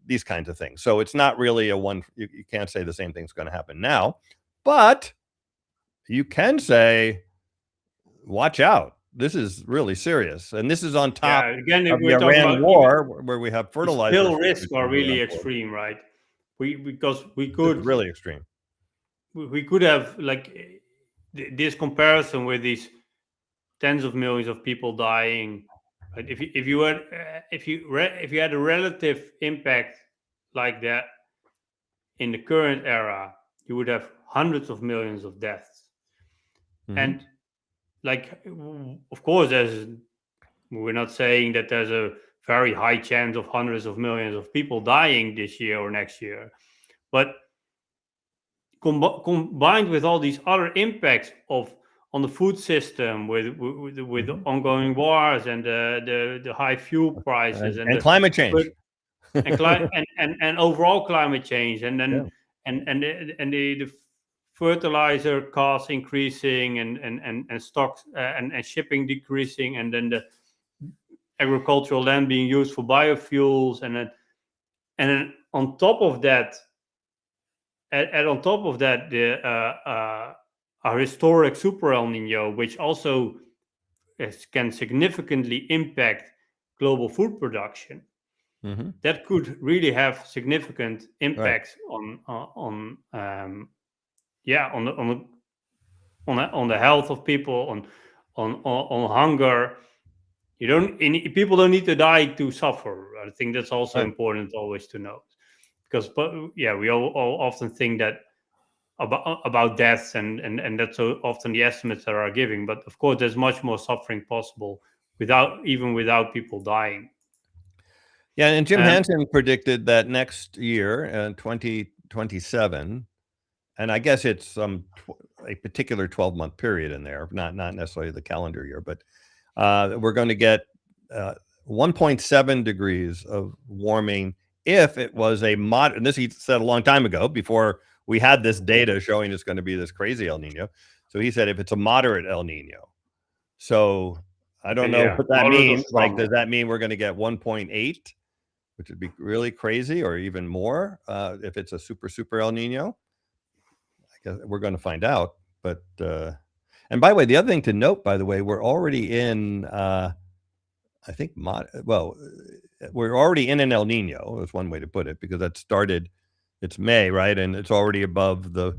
These kinds of things. So it's not really you can't say the same thing's going to happen now, but you can say, watch out. This is really serious. And this is on top again, of the we're talking Iran about war, where we have fertilizer. Still risks are really extreme, right? Because we could it's really extreme. We could have like this comparison with these tens of millions of people dying. Right? If you had a relative impact like that in the current era, you would have hundreds of millions of deaths. Mm-hmm. And like, of course, we're not saying that there's a very high chance of hundreds of millions of people dying this year or next year, but combined with all these other impacts on the food system, with mm-hmm. ongoing wars and the high fuel prices and climate change, and overall climate change, and then the fertilizer costs increasing and stocks and shipping decreasing, and then the agricultural land being used for biofuels, and then on top of that, our historic super El Nino, which also can significantly impact global food production, mm-hmm. that could really have significant impacts on the health of people, on hunger. People don't need to die to suffer. I think that's also important always to note, because we all often think that about deaths, and that's so often the estimates that are given. But of course, there's much more suffering possible without people dying. Yeah, and Jim Hansen predicted that next year, 2027, and I guess it's a particular 12-month period in there, not necessarily the calendar year, but we're going to get 1.7 degrees of warming if it was a moderate. And this he said a long time ago, before we had this data showing it's going to be this crazy El Nino. So he said if it's a moderate El Nino. So I don't know what that means. Like, does that mean we're going to get 1.8, which would be really crazy, or even more if it's a super El Nino? I guess we're going to find out. But and by the way, the other thing to note, by the way, we're already in I think we're already in an El Nino. That's one way to put it, because that started. It's May, right? And it's already above the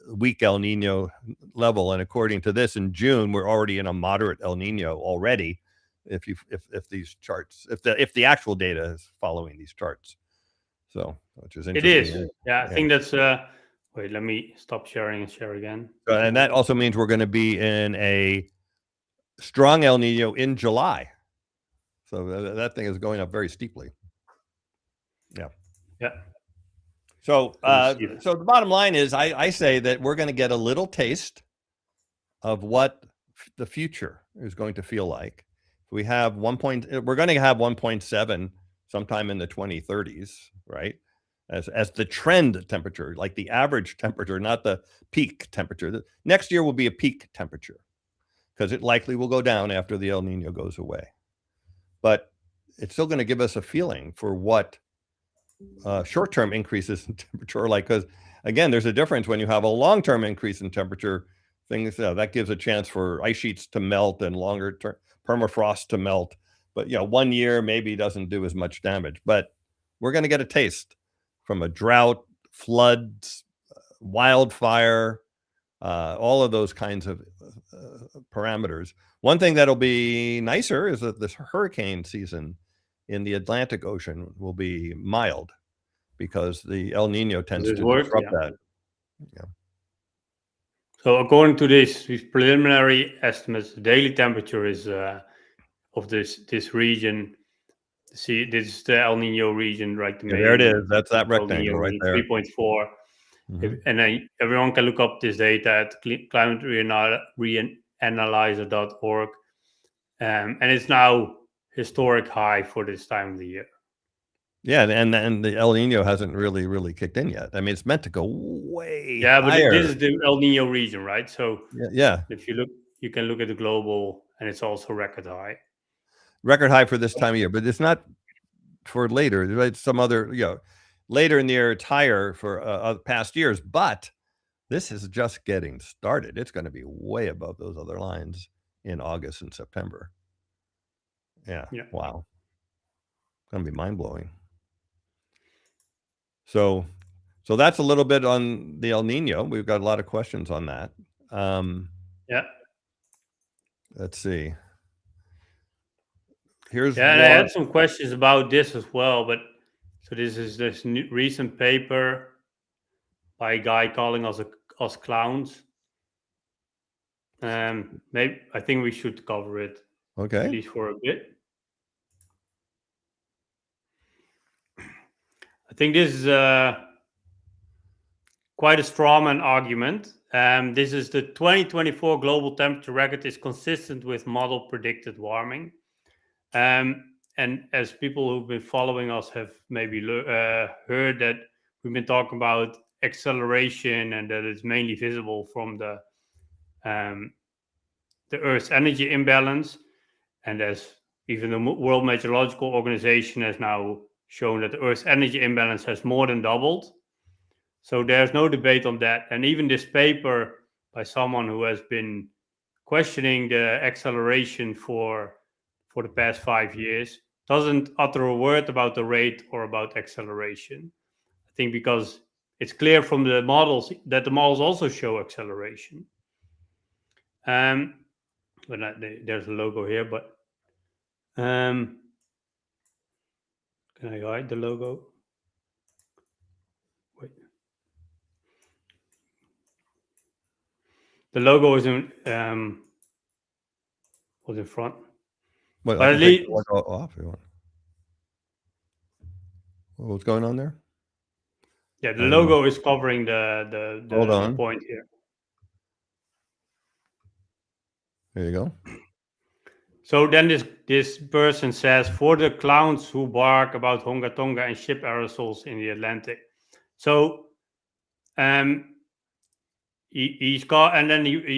weak El Nino level. And according to this, in June, we're already in a moderate El Nino already. If these charts, if the actual data is following these charts, so which is interesting. It is. Yeah, I think that's. Wait, let me stop sharing and share again. And that also means we're going to be in a strong El Nino in July. So that thing is going up very steeply. Yeah. Yeah. So the bottom line is, I say that we're going to get a little taste of what the future is going to feel like. We're going to have 1.7 sometime in the 2030s, right? As the trend temperature, like the average temperature, not the peak temperature. Next year will be a peak temperature, because it likely will go down after the El Nino goes away. But it's still going to give us a feeling for what short-term increases in temperature are like, because again, there's a difference when you have a long-term increase in temperature. Things that gives a chance for ice sheets to melt and longer-term permafrost to melt. But 1 year maybe doesn't do as much damage. But we're going to get a taste from a drought, floods, wildfire, all of those kinds of parameters. One thing that'll be nicer is that this hurricane season in the Atlantic Ocean will be mild, because the El Nino tends This to work, disrupt yeah. that. So according to these preliminary estimates, the daily temperature is of this region. See, this is the El Nino region, right? The Yeah, there it main is. That's that El Nino rectangle right region, there. 3.4. Mhm. And then everyone can look up this data at climatereanalyzer.org. And it's now historic high for this time of the year. Yeah, and the El Nino hasn't really kicked in yet. I mean, it's meant to go way Yeah, but higher. this is the El Nino region, right? So Yeah, if you look, you can look at the global, and it's also record high. record high for this time of year, but it's not for later. It's some other, later in the year, it's higher for past years, but this is just getting started. It's going to be way above those other lines in August and September. Yeah. Wow. It's going to be mind blowing. So that's a little bit on the El Nino. We've got a lot of questions on that. Let's see. Here's and I had some questions about this as well. But so this is this recent paper by a guy calling us clowns. Maybe I think we should cover it. Okay. At least for a bit. I think this is quite a strawman argument. This is the 2024 global temperature record is consistent with model predicted warming. And as people who've been following us have maybe heard that we've been talking about acceleration, and that it's mainly visible from the Earth's energy imbalance. And as even the World Meteorological Organization has now shown that the Earth's energy imbalance has more than doubled. So there's no debate on that. And even this paper by someone who has been questioning the acceleration for the past 5 years doesn't utter a word about the rate or about acceleration. I think because it's clear from the models that the models also show acceleration. But there's a logo here, but can I hide the logo? Wait. The logo is in was in front. But at least off. What's going on there? Yeah, the logo is covering the point here. There you go. So then this person says, for the clowns who bark about Honga Tonga and ship aerosols in the Atlantic. So he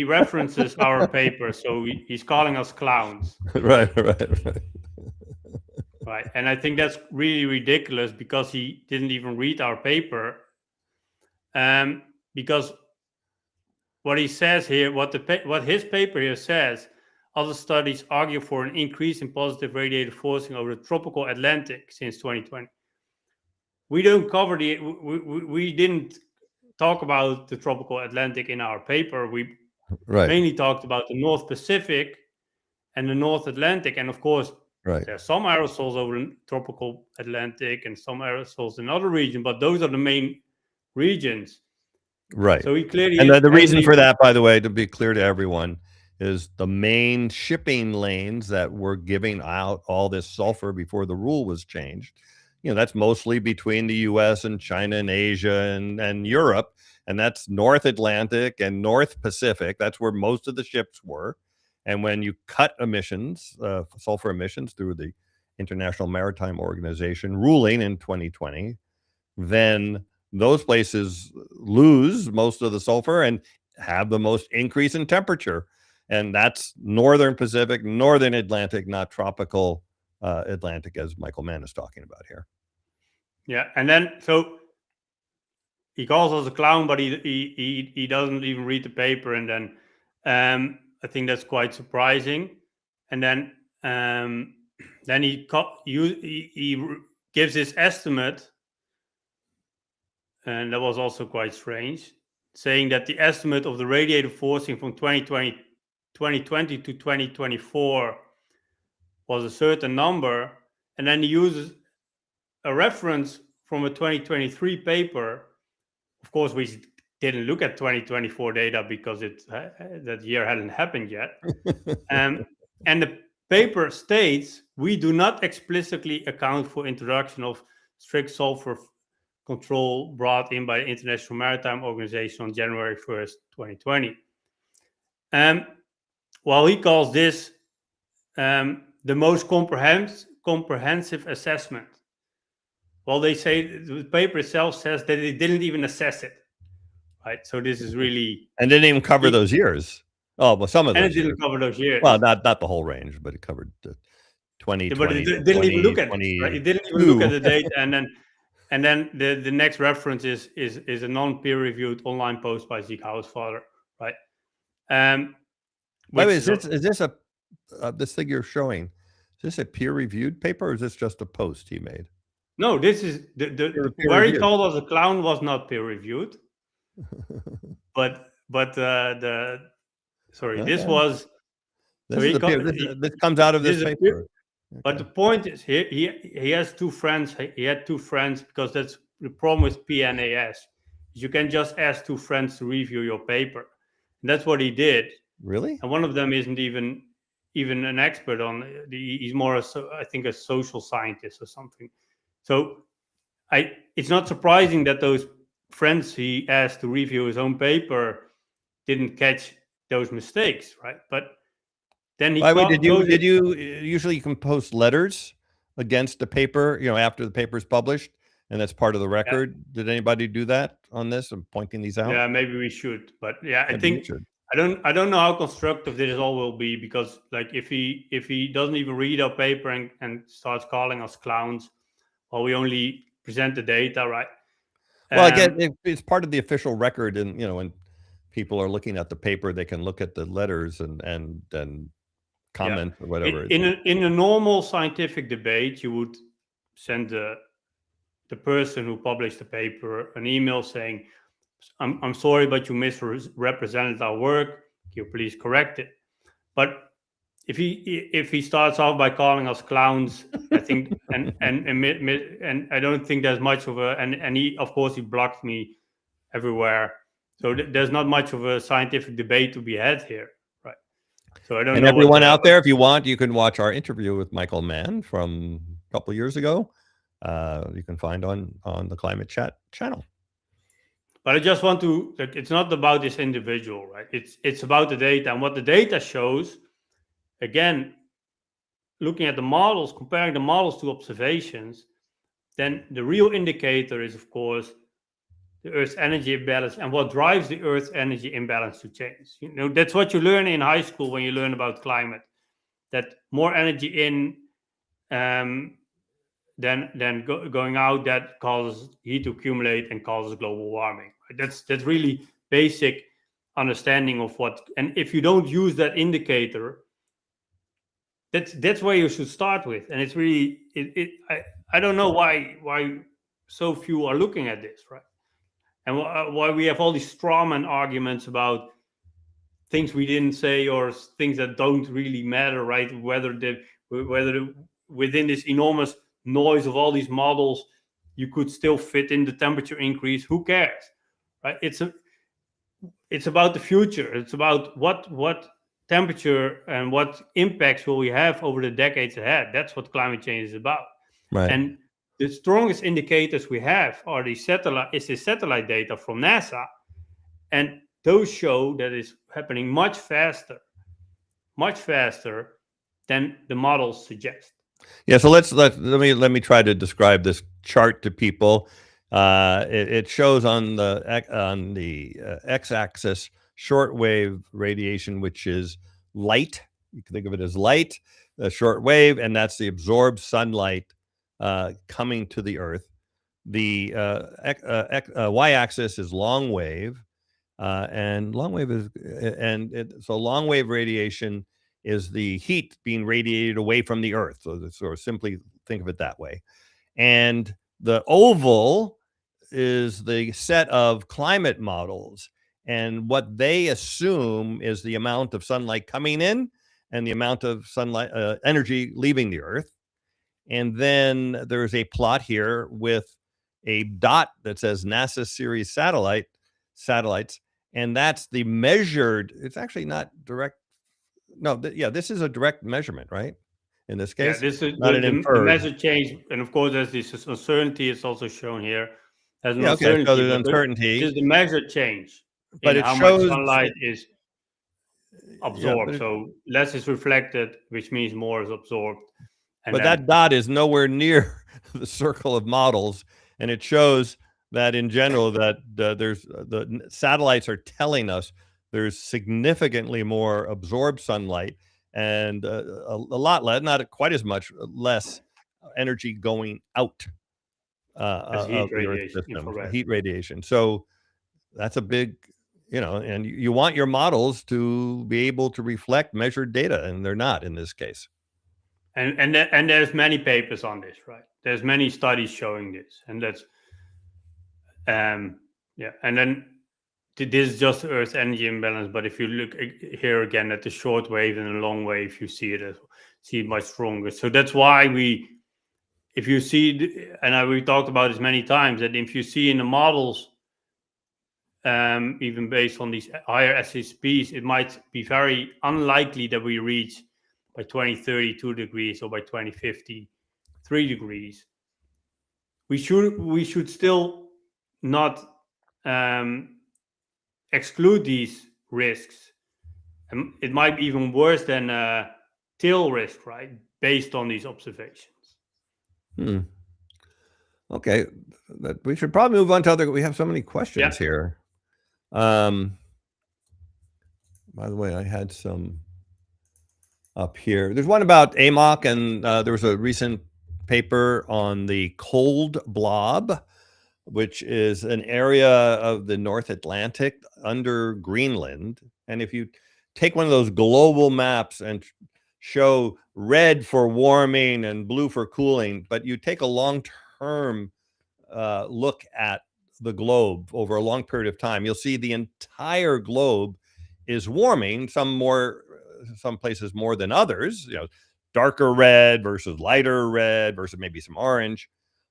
references our paper. So he's calling us clowns. Right. Right. And I think that's really ridiculous, because he didn't even read our paper. Because what he says here, what his paper here says, other studies argue for an increase in positive radiative forcing over the tropical Atlantic since 2020. We don't cover we didn't talk about the tropical Atlantic in our paper. We mainly talked about the North Pacific and the North Atlantic. And of course, there are some aerosols over the tropical Atlantic and some aerosols in other regions, but those are the main regions. Right. So he clearly, and the reason for that, by the way, to be clear to everyone, is the main shipping lanes that were giving out all this sulfur before the rule was changed. That's mostly between the US and China and Asia and Europe. And that's North Atlantic and North Pacific. That's where most of the ships were. And when you cut emissions, sulfur emissions, through the International Maritime Organization ruling in 2020, then those places lose most of the sulfur and have the most increase in temperature. And that's Northern Pacific, Northern Atlantic, not tropical Atlantic, as Michael Mann is talking about here. Yeah. And then, so he calls us a clown, but he doesn't even read the paper. And then I think that's quite surprising. And then he gives his estimate, and that was also quite strange. saying that the estimate of the radiative forcing from 2020 to 2024 was a certain number, and then he uses a reference from a 2023 paper, of course, which didn't look at 2024 data because that year hadn't happened yet. And the paper states, we do not explicitly account for introduction of strict sulfur control brought in by the International Maritime Organization on January 1st, 2020. While he calls this the most comprehensive assessment, well, they say the paper itself says that it didn't even assess it, right? So this is really... And didn't even cover those years. Oh, well, some of those. And it didn't cover those years. Well, not the whole range, but it covered the 2020. But it didn't even look at it, right? It didn't even look at the data, and then the next reference is a non-peer-reviewed online post by Ziek Hausvater, right? Wait, is this this thing you're showing? Is this a peer-reviewed paper, or is this just a post he made? No, this is the where he called us a clown was not peer-reviewed, but sorry, Okay. this was. This comes out of this paper. But the point is, he has two friends. He had two friends, because that's the problem with PNAS. You can just ask two friends to review your paper. And that's what he did. Really? And one of them isn't even an expert on. He's more, I think, a social scientist or something. So it's not surprising that those friends he asked to review his own paper didn't catch those mistakes, right? But then he... Did you usually you can post letters against the paper, after the paper is published, and that's part of the record? Yeah. Did anybody do that on this and pointing these out? Yeah, maybe we should. But yeah, I think I don't know how constructive this all will be, because like if he doesn't even read our paper and starts calling us clowns, well, we only present the data, right? Well, again, it's part of the official record, and when people are looking at the paper, they can look at the letters and comment or whatever. In a normal scientific debate, you would send the person who published the paper an email saying, I'm sorry, but you misrepresented our work. Can you please correct it? But if he starts off by calling us clowns, I think, and I don't think there's much of and he, of course, he blocked me everywhere. So there's not much of a scientific debate to be had here, right? So I don't know. And everyone out there, if you want, you can watch our interview with Michael Mann from a couple of years ago. You can find on the Climate Chat channel. But I just want to, it's not about this individual, right? It's about the data, and what the data shows. Again, looking at the models, comparing the models to observations, then the real indicator is, of course, the Earth's energy imbalance and what drives the Earth's energy imbalance to change. That's what you learn in high school when you learn about climate, that more energy in than going out, that causes heat to accumulate and causes global warming. That's really basic understanding of what, and if you don't use that indicator, that's where you should start with. And it's really, I don't know why so few are looking at this, right? And why we have all these strawman arguments about things we didn't say or things that don't really matter, right? Whether within this enormous noise of all these models, you could still fit in the temperature increase. Who cares, right? It's about the future. It's about what temperature and what impacts will we have over the decades ahead. That's what climate change is about. Right. And the strongest indicators we have are the satellite data from NASA, and those show that it's happening much faster than the models suggest. Yeah, so let me try to describe this chart to people. It shows on the x-axis shortwave radiation, which is light. You can think of it as light, the short wave, and that's the absorbed sunlight coming to the Earth. The y-axis is long wave, and long wave so long wave radiation is the heat being radiated away from the Earth. So simply think of it that way. And the oval is the set of climate models. And what they assume is the amount of sunlight coming in and the amount of sunlight energy leaving the Earth. And then there's a plot here with a dot that says NASA Ceres satellites, and that's the measured. It's actually not direct. No, this is a direct measurement, right? In this Yeah, case, this is not an the inferred. measure change, and of course, there's this uncertainty. It's also shown here. There's an Yeah, okay. uncertainty, So there's but uncertainty, just the measure change but in it how shows much sunlight is yeah, absorbed. but, So less is reflected, which means more is absorbed. And but then, that dot is nowhere near the circle of models, and it shows that in general that there's the satellites are telling us there's significantly more absorbed sunlight and a lot less, not quite as much less energy going out as of heat the Earth radiation, system, infrared. heat radiation. So that's a big, and you want your models to be able to reflect measured data, and they're not in this case. And there's many papers on this, right? There's many studies showing this, and that's yeah. And then this is just Earth's energy imbalance. But if you look here again at the short wave and the long wave, you see it much stronger. So that's why if you see, and we talked about this many times, that if you see in the models, even based on these higher SHPs, it might be very unlikely that we reach by 2030 2 degrees or by 2050 3 degrees. We should still not exclude these risks. And it might be even worse than a tail risk, right? Based on these observations. Okay, we should probably move on to other. We have so many questions here. By the way, I had some up here. There's one about AMOC, and there was a recent paper on the cold blob, which is an area of the North Atlantic under Greenland. And if you take one of those global maps and show red for warming and blue for cooling, but you take a long-term look at the globe over a long period of time, you'll see the entire globe is warming, some places more than others, darker red versus lighter red versus maybe some orange.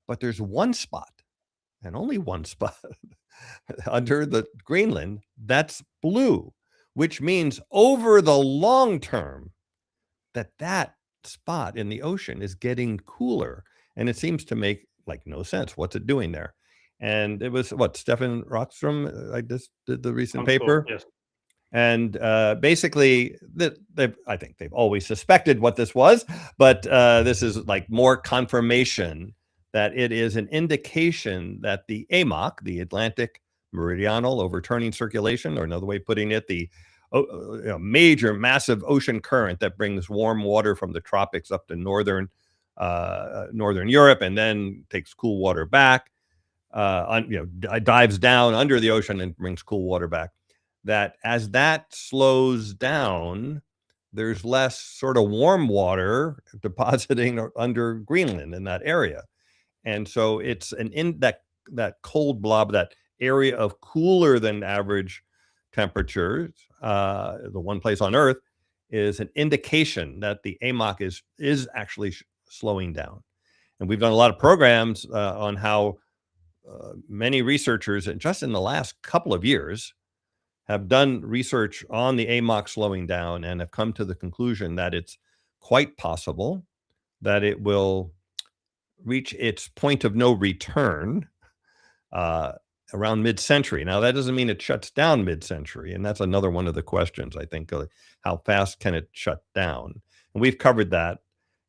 But there's one spot, and only one spot under the Greenland that's blue, which means over the long term that spot in the ocean is getting cooler. And it seems to make like no sense. What's it doing there? And it was Stefan Rockstrom, I just did the recent paper. Yes. And basically, I think they've always suspected what this was, but this is like more confirmation that it is an indication that the AMOC, the Atlantic Meridional Overturning Circulation, or another way of putting it, the major, massive ocean current that brings warm water from the tropics up to northern Europe and then takes cool water back, dives down under the ocean and brings cool water back. That as that slows down, there's less sort of warm water depositing under Greenland in that area. And so it's that cold blob, that area of cooler than average temperatures, the one place on Earth, is an indication that the AMOC is actually slowing down. And we've done a lot of programs on how many researchers, just in the last couple of years, have done research on the AMOC slowing down and have come to the conclusion that it's quite possible that it will reach its point of no return around mid-century. Now, that doesn't mean it shuts down mid-century, and that's another one of the questions, I think, how fast can it shut down? And we've covered that,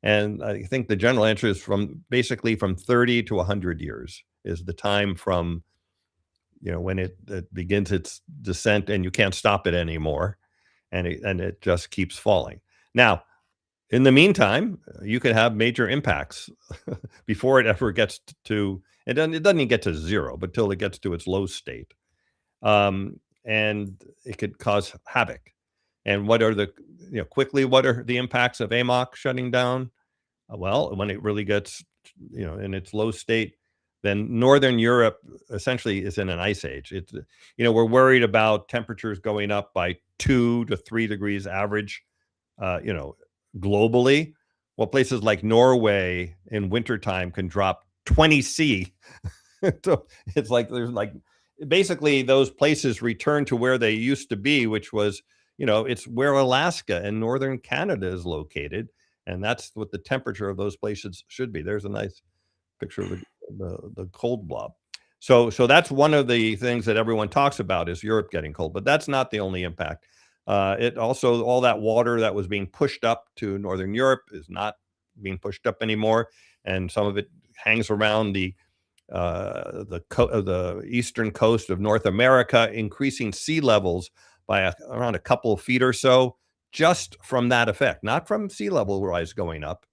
and I think the general answer is basically from 30 to 100 years is the time from when it begins its descent and you can't stop it anymore, and it just keeps falling. Now, in the meantime, you could have major impacts before it ever gets to, it doesn't even get to zero, but till it gets to its low state. And it could cause havoc. And what are what are the impacts of AMOC shutting down? Well, when it really gets, in its low state, then Northern Europe essentially is in an ice age. It's, we're worried about temperatures going up by 2 to 3 degrees average, globally. Well, places like Norway in wintertime can drop 20 C. So it's like there's like basically those places return to where they used to be, which was, it's where Alaska and northern Canada is located. And that's what the temperature of those places should be. There's a nice picture of the cold blob. So that's one of the things that everyone talks about is Europe getting cold, but that's not the only impact. It also, all that water that was being pushed up to Northern Europe is not being pushed up anymore. And some of it hangs around the eastern coast of North America, increasing sea levels by around a couple of feet or so, just from that effect, not from sea level rise going up,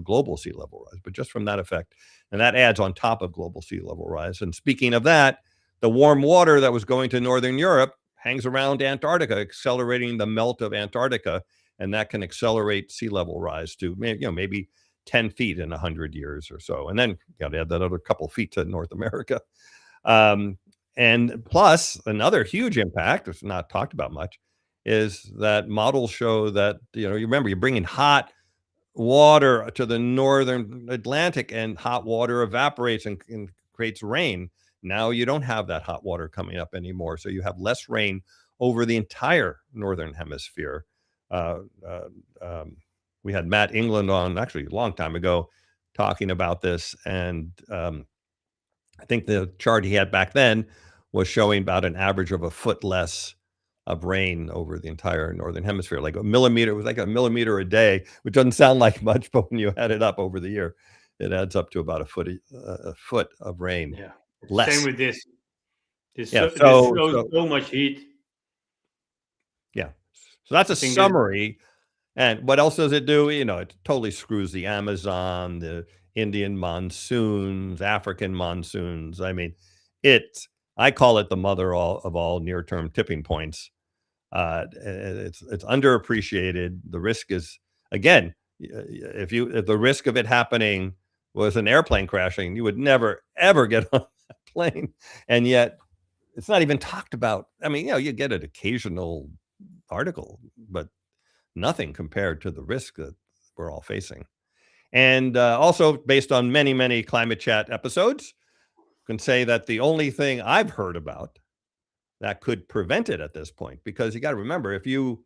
global sea level rise, but just from that effect. And that adds on top of global sea level rise. And speaking of that, the warm water that was going to Northern Europe hangs around Antarctica, accelerating the melt of Antarctica. And that can accelerate sea level rise to maybe 10 feet in 100 years or so. And then you got to add that other couple feet to North America. And plus, another huge impact, it's not talked about much, is that models show that, you remember, you're bringing hot water to the northern Atlantic, and hot water evaporates and creates rain. Now you don't have that hot water coming up anymore. So you have less rain over the entire northern hemisphere. We had Matt England on actually a long time ago talking about this. And I think the chart he had back then was showing about an average of a foot less of rain over the entire northern hemisphere, like a millimeter. It was like a millimeter a day, which doesn't sound like much, but when you add it up over the year, it adds up to about a foot of rain. Yeah. Less. Same with this. This Yeah, shows so much heat. Yeah. So that's a summary. And what else does it do? It totally screws the Amazon, the Indian monsoons, African monsoons. I mean, I call it the mother of all near-term tipping points. It's underappreciated. The risk is, again, if the risk of it happening was an airplane crashing, you would never ever get on that plane, and yet it's not even talked about. I mean, you get an occasional article, but nothing compared to the risk that we're all facing. And also, based on many, many Climate Chat episodes, can say that the only thing I've heard about that could prevent it at this point, because you got to remember, if you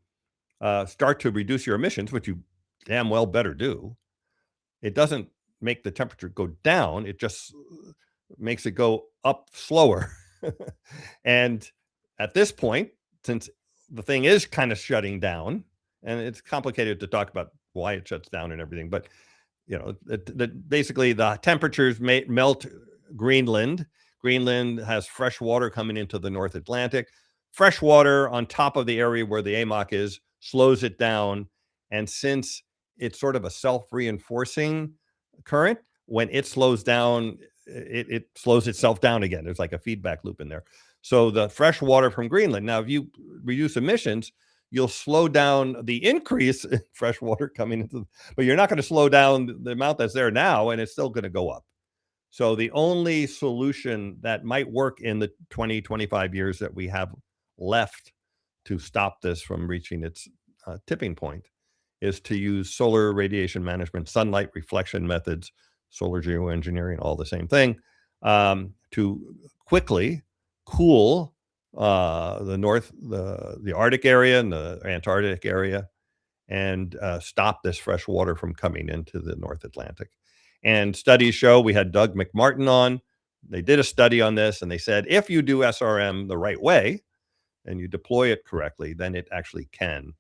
start to reduce your emissions, which you damn well better do, it doesn't make the temperature go down. It just makes it go up slower. And at this point, since the thing is kind of shutting down, and it's complicated to talk about why it shuts down and everything, but basically the temperatures melt Greenland. Greenland has fresh water coming into the North Atlantic. Fresh water on top of the area where the AMOC is slows it down. And since it's sort of a self-reinforcing current, when it slows down, it slows itself down again. There's like a feedback loop in there. So the fresh water from Greenland, now if you reduce emissions, you'll slow down the increase in fresh water coming into, but you're not going to slow down the amount that's there now, and it's still going to go up. So the only solution that might work in the 20, 25 years that we have left to stop this from reaching its tipping point is to use solar radiation management, sunlight reflection methods, solar geoengineering, all the same thing, to quickly cool the Arctic area and the Antarctic area, and stop this fresh water from coming into the North Atlantic. And studies show, we had Doug McMartin on, they did a study on this, and they said, if you do SRM the right way and you deploy it correctly, then it actually can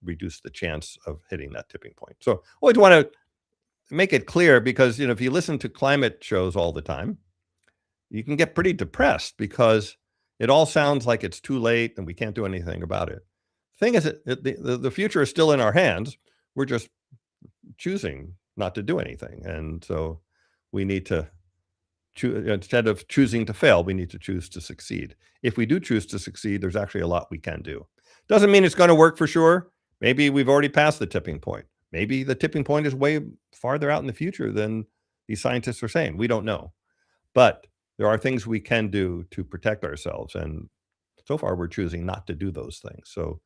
reduce the chance of hitting that tipping point. So always want to make it clear, because if you listen to climate shows all the time, you can get pretty depressed because it all sounds like it's too late and we can't do anything about it. The thing is, the future is still in our hands. We're just choosing not to do anything. And so we need to instead of choosing to fail, we need to choose to succeed. If we do choose to succeed, there's actually a lot we can do. Doesn't mean it's going to work for sure. Maybe we've already passed the tipping point. Maybe the tipping point is way farther out in the future than these scientists are saying. We don't know. But there are things we can do to protect ourselves, and so far we're choosing not to do those things. So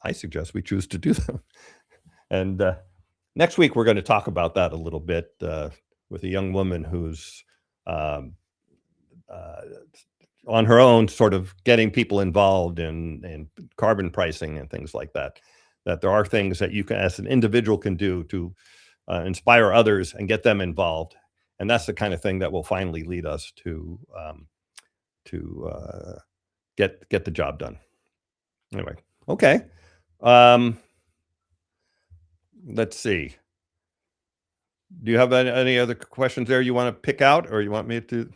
I suggest we choose to do them. And next week we're going to talk about that a little bit with a young woman who's um, on her own, sort of getting people involved in carbon pricing and things like that. That there are things that you can, as an individual, can do to inspire others and get them involved, and that's the kind of thing that will finally lead us to get the job done. Anyway, okay. Let's see. Do you have any other questions there you want to pick out, or you want me to?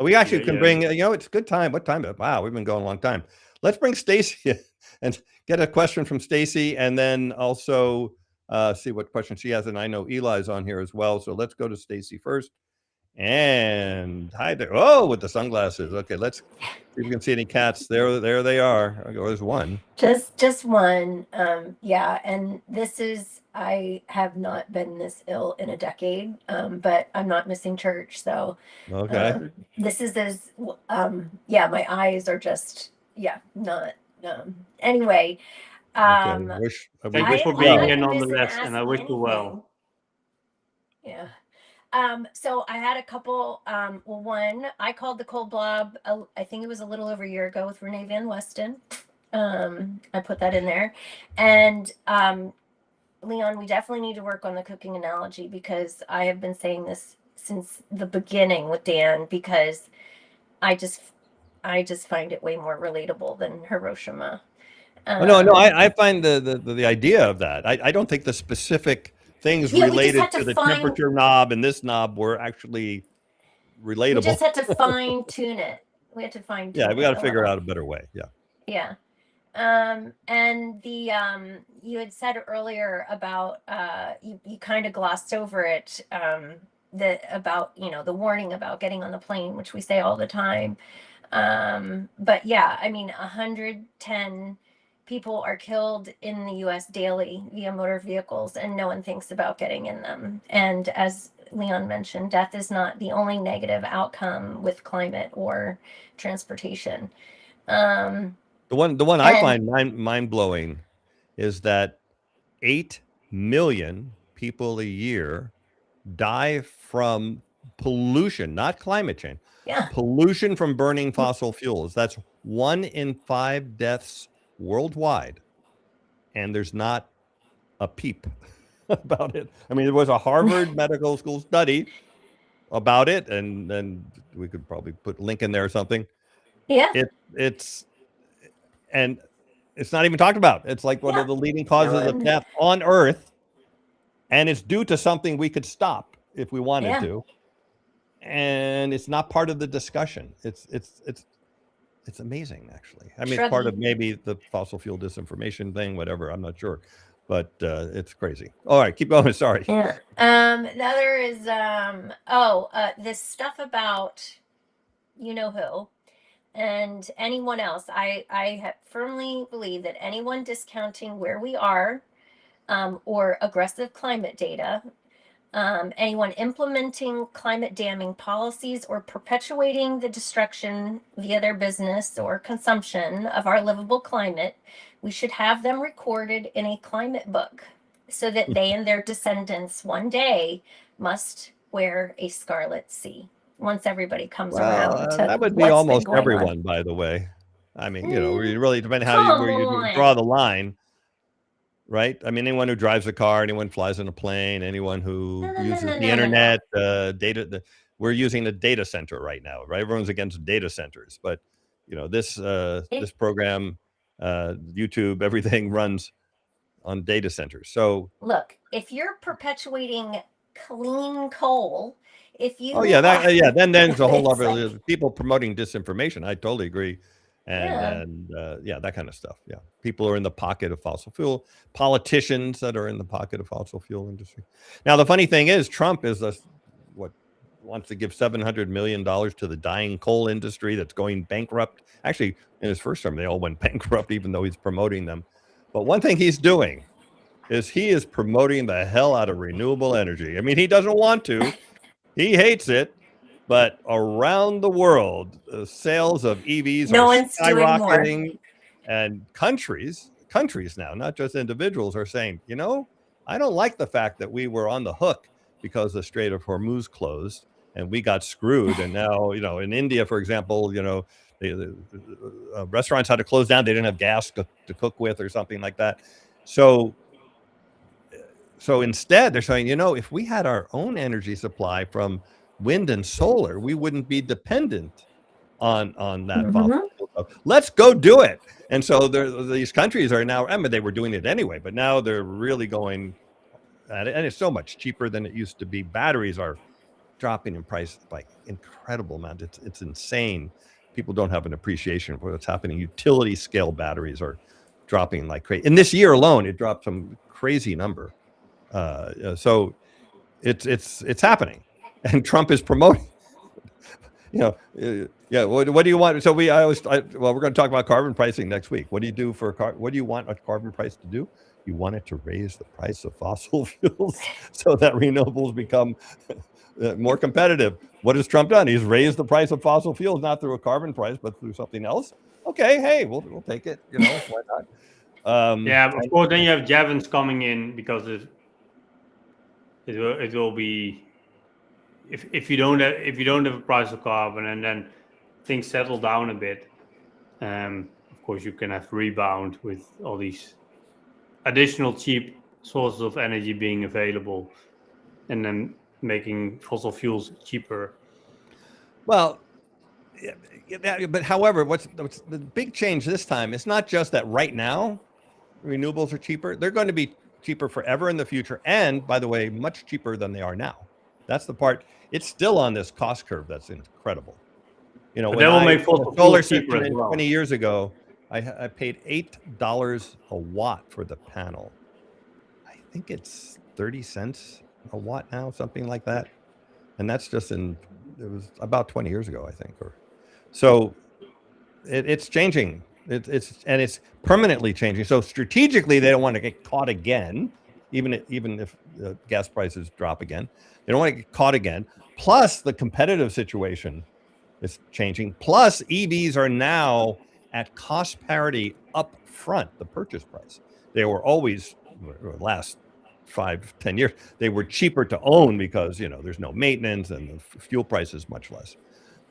We actually can bring, it's a good time. What time? Wow, we've been going a long time. Let's bring Stacy and get a question from Stacy, and then also see what question she has. And I know Eli's on here as well. So let's go to Stacy first. And hi there. Oh, with the sunglasses. Okay, let's see if we can see any cats. There they are. Oh, there's one. Just one. Yeah, and this is, I have not been this ill in a decade, but I'm not missing church. So Okay. this is as, yeah, my eyes are just, yeah, not, anyway. Okay. Thank you for I'm being not here gonna miss nonetheless, and and I ask wish you well. anything. Yeah. So I had a couple, well, one, I called the Cold Blob, I think it was a little over a year ago with Renee Van Westen. I put that in there. And Leon, we definitely need to work on the cooking analogy, because I have been saying this since the beginning with Dan, because I just find it way more relatable than Hiroshima. No, I find the idea of that. I don't think the specific things related to the temperature knob and this knob were actually relatable. We just had to fine tune it. We had to fine tune it. Yeah, we got to figure out a better way. Yeah. Yeah. And the you had said earlier about you kind of glossed over it, about the warning about getting on the plane, which we say all the time. But yeah, I mean, 110 people are killed in the US daily via motor vehicles, and no one thinks about getting in them. And as Leon mentioned, death is not the only negative outcome with climate or transportation. The one I find mind blowing is that 8 million people a year die from pollution, not climate change. Yeah. Pollution from burning fossil fuels. That's 1 in 5 deaths worldwide, and there's not a peep about it. I mean, there was a Harvard Medical School study about it, and then we could probably put a link in there or something. Yeah. It's not even talked about. It's like one of the leading causes of death on Earth, and it's due to something we could stop if we wanted to. And it's not part of the discussion. It's amazing, actually. I mean, it's part of maybe the fossil fuel disinformation thing, whatever. I'm not sure, but it's crazy. All right, keep going. Sorry. Yeah. The other is this stuff about who. And anyone else, I firmly believe that anyone discounting where we are, or aggressive climate data, anyone implementing climate damning policies or perpetuating the destruction via their business or consumption of our livable climate, we should have them recorded in a climate book so that they and their descendants one day must wear a scarlet C. Once everybody comes around to that would be almost everyone, by the way. I mean, it really depends where you draw the line, right? I mean, anyone who drives a car, anyone flies in a plane, anyone who uses the internet, data. We're using a data center right now, right? Everyone's against data centers, but this program, YouTube, everything runs on data centers. So look, if you're perpetuating clean coal. Then there's a whole lot of people promoting disinformation. I totally agree. And that kind of stuff. Yeah. People are in the pocket of fossil fuel, politicians that are in the pocket of fossil fuel industry. Now, the funny thing is Trump is wants to give $700 million to the dying coal industry that's going bankrupt. Actually, in his first term, they all went bankrupt, even though he's promoting them. But one thing he's doing is he is promoting the hell out of renewable energy. I mean, he doesn't want to. He hates it, but around the world, sales of EVs No are one's doing more. skyrocketing, and countries now, not just individuals, are saying, I don't like the fact that we were on the hook because the Strait of Hormuz closed and we got screwed. And now, in India, for example, the restaurants had to close down. They didn't have gas to cook with or something like that. So instead, they're saying, if we had our own energy supply from wind and solar, we wouldn't be dependent on that fossil fuel stuff. Let's go do it. And so these countries are now, they were doing it anyway, but now they're really going at it. And it's so much cheaper than it used to be. Batteries are dropping in price by incredible amount. It's insane. People don't have an appreciation for what's happening. Utility scale batteries are dropping like crazy. In this year alone, it dropped some crazy number. So it's happening, and Trump is promoting. What do you want? So we're going to talk about carbon pricing next week. What do you do what do you want a carbon price to do? You want it to raise the price of fossil fuels so that renewables become more competitive. What has Trump done? He's raised the price of fossil fuels, not through a carbon price, but through something else. Okay, hey, we'll take it. Why not? Yeah, of course. Then you have Jevons coming in because it will be if you don't have a price of carbon and then things settle down a bit. Of course, you can have rebound with all these additional cheap sources of energy being available, and then making fossil fuels cheaper. Well, but however, what's the big change this time? It's not just that right now renewables are cheaper. They're going to be cheaper forever in the future. And by the way, much cheaper than they are now. That's the part. It's still on this cost curve. That's incredible. When they will make fossil solar fuels cheaper as well. 20 years ago, I paid $8 a watt for the panel. I think it's 30 cents a watt now, something like that. And that's just it was about 20 years ago, I think. So it's changing. It's permanently changing. So strategically, they don't want to get caught again, even if gas prices drop again. They don't want to get caught again. Plus, the competitive situation is changing. Plus, EVs are now at cost parity up front, the purchase price. They were always, last 5-10 years, they were cheaper to own because there's no maintenance and the fuel price is much less.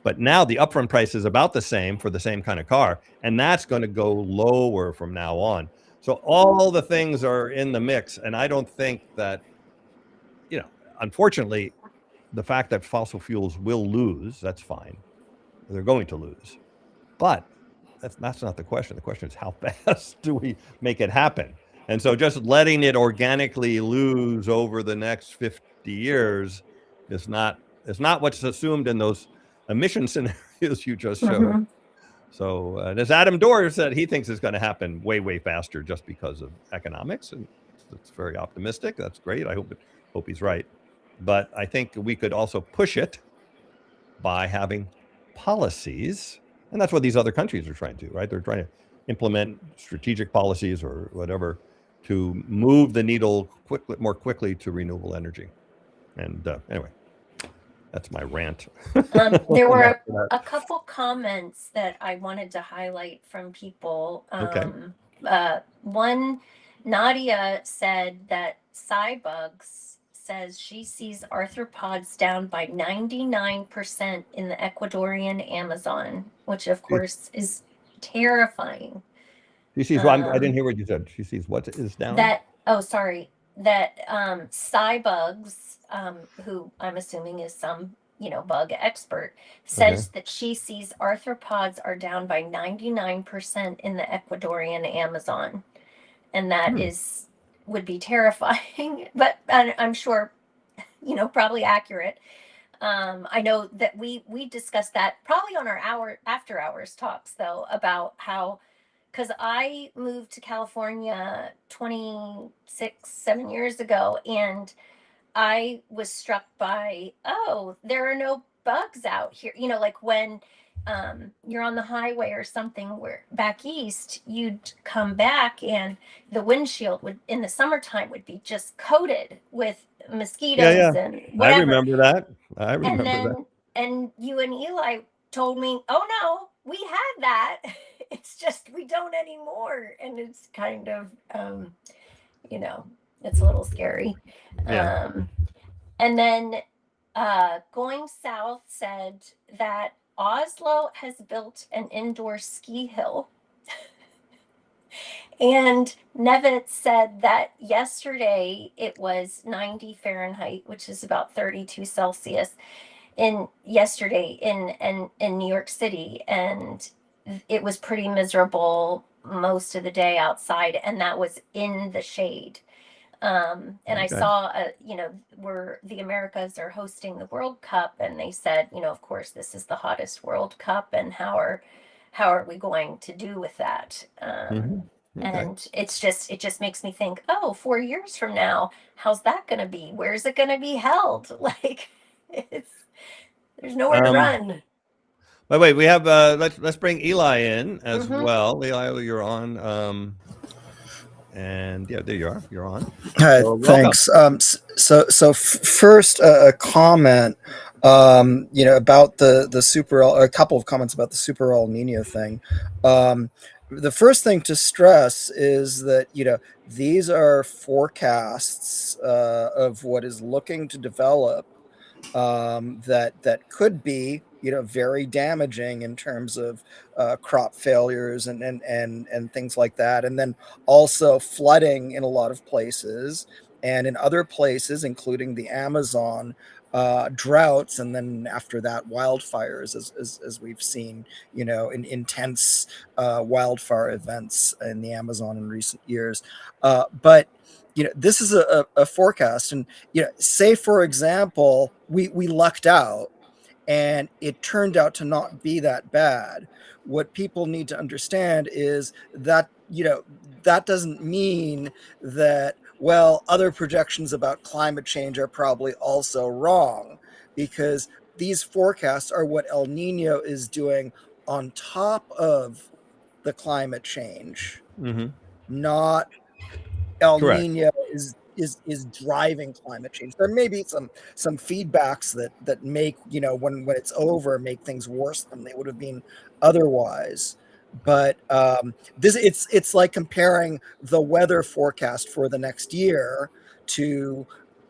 But now the upfront price is about the same for the same kind of car, and that's going to go lower from now on. So all the things are in the mix, and I don't think that, unfortunately, the fact that fossil fuels will lose, that's fine. They're going to lose. But that's not the question. The question is, how fast do we make it happen? And so just letting it organically lose over the next 50 years is not what's assumed in those emission scenarios you just showed. So as Adam Dorr said, he thinks it's going to happen way, way faster just because of economics. And it's very optimistic. That's great. I hope he's right. But I think we could also push it by having policies. And that's what these other countries are trying to do, right? They're trying to implement strategic policies or whatever to move the needle more quickly to renewable energy. And anyway, that's my rant. There were a couple comments that I wanted to highlight from people. Okay. One, Nadia said that Cybugs says she sees arthropods down by 99% in the Ecuadorian Amazon, which of course is terrifying. She sees I didn't hear what you said. She sees what is down? That Cybugs, who I'm assuming is some bug expert, says that she sees arthropods are down by 99% in the Ecuadorian Amazon, and that would be terrifying, but I'm sure probably accurate. I know that we discussed that probably on our after hours talks, though, about how, because I moved to California 7 years ago, and I was struck by, there are no bugs out here. Like when you're on the highway or something where back east, you'd come back and the windshield in the summertime would be just coated with mosquitoes and whatever. I remember that. and you and Eli told me, oh no, we had that. It's just we don't anymore. And it's kind of you know, it's a little scary. Yeah. And then Going South said that Oslo has built an indoor ski hill. And Nevitz said that yesterday it was 90 Fahrenheit, which is about 32 Celsius, in New York City, and it was pretty miserable most of the day outside, and that was in the shade. And I Okay. saw, where the Americas are hosting the World Cup, and they said, of course, this is the hottest World Cup, and how are we going to do with that? Mhm. Okay. And it just makes me think, oh, 4 years from now, how's that going to be? Where's it going to be held? Like, there's nowhere to Um, run. By the way, we have let's bring Eli in as Mhm. well. Eli, you're on. And yeah, there you are. You're on. Hi, So welcome. thanks. First, a comment, about the super, or a couple of comments about the super El Nino thing. The first thing to stress is that these are forecasts of what is looking to develop, that could be very damaging in terms of crop failures and things like that, and then also flooding in a lot of places, and in other places, including the Amazon, droughts, and then after that wildfires, as we've seen, in intense wildfire events in the Amazon in recent years. But this is a forecast, and say for example we lucked out and it turned out to not be that bad. What people need to understand is that that doesn't mean that, well, other projections about climate change are probably also wrong, because these forecasts are what El Nino is doing on top of the climate change, Mhm. not El Correct. Nino is driving climate change. There may be some feedbacks that make when it's over, make things worse than they would have been otherwise. But it's like comparing the weather forecast for the next year to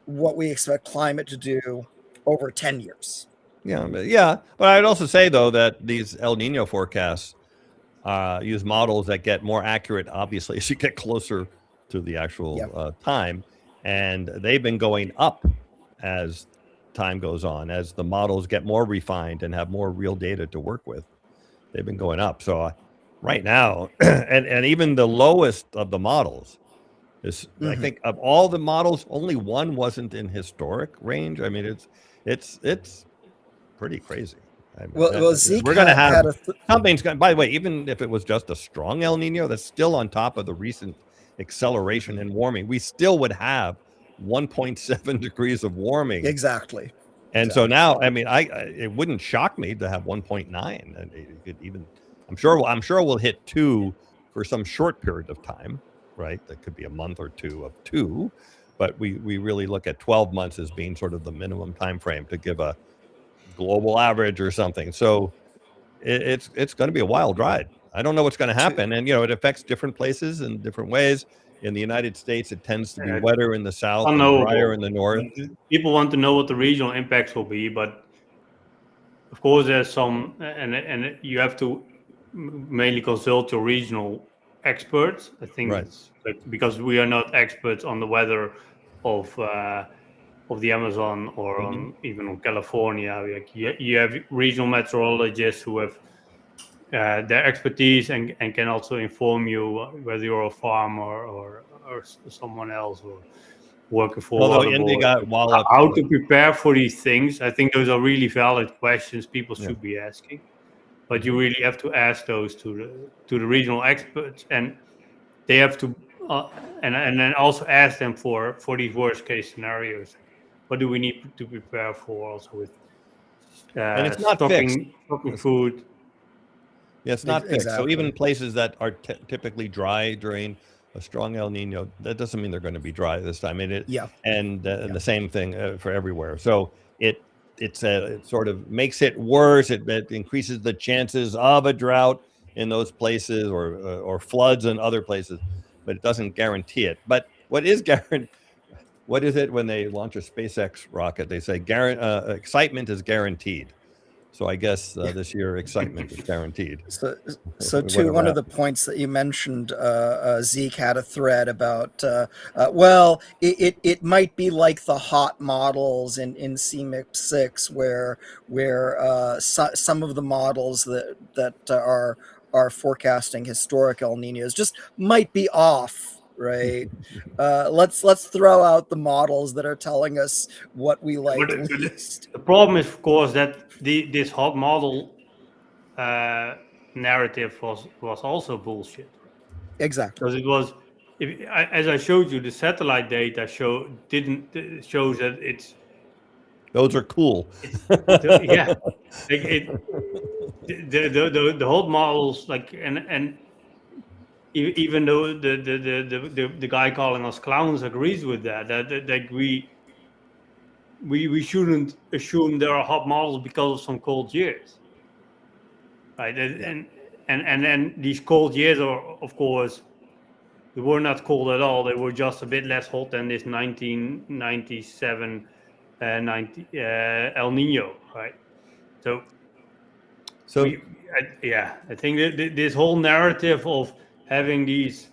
what we expect climate to do over 10 years. Yeah. But I'd also say though that these El Nino forecasts use models that get more accurate, obviously, as you get closer to the actual Yep. time, and they've been going up as time goes on, as the models get more refined and have more real data to work with. They've been going up. So right now, and even the lowest of the models is, I Mhm. think, of all the models, only one wasn't in historic range. I mean, it's pretty crazy. I mean, Well, Zeke we're going to have had a something's going. By the way, even if it was just a strong El Nino, that's still on top of the recent acceleration in warming. We still would have 1.7 degrees of warming. exactly. And so now, I mean, it wouldn't shock me to have 1.9, and it could even. I'm sure we'll hit 2 for some short period of time, right? That could be a month or two of 2, but we really look at 12 months as being sort of the minimum time frame to give a global average or something. So it's going to be a wild ride. I don't know what's going to happen, and it affects different places in different ways. In the United States, it tends to be wetter in the south and drier in the north. People want to know what the regional impacts will be, but of course there's some, and you have to mainly consult your regional experts. I think Right. it's because we are not experts on the weather of the Amazon or even on California. Like you have regional meteorologists who have their expertise and can also inform you whether you're a farmer or someone else or working for Although water Indy board. got walloped. How to prepare for these things, I think those are really valid questions people Yeah. should be asking, but you really have to ask those to the regional experts, and they have to and then also ask them for these worst case scenarios. What do we need to prepare for, also with And it's not fixed. stocking food? Yeah, it's not fixed. So Exactly. even places that are typically dry during a strong El Nino, that doesn't mean they're going to be dry this time. Yeah. And the same thing for everywhere. So it sort of makes it worse. It increases the chances of a drought in those places or floods in other places, but it doesn't guarantee it. But what is guaranteed? What is it when they launch a SpaceX rocket? They say excitement is guaranteed. So I guess this year excitement is guaranteed. So to Whatever one of the points that you mentioned, Zeke had a thread about, well, it might be like the hot models in CMIP 6, where some of the models that are forecasting historic El Ninos just might be off. Right. Let's throw out the models that are telling us what we like least. The problem is, of course, that this hot model narrative was also bullshit. Exactly. Because it was, as I showed you, the satellite data shows that it's. Those are cool. Yeah, like the hot models, like and even though the guy calling us clowns agrees with that we shouldn't assume there are hot models because of some cold years, right? And then these cold years are, of course, they were not cold at all. They were just a bit less hot than this 1997 El Nino, right? So I think that this whole narrative of having these,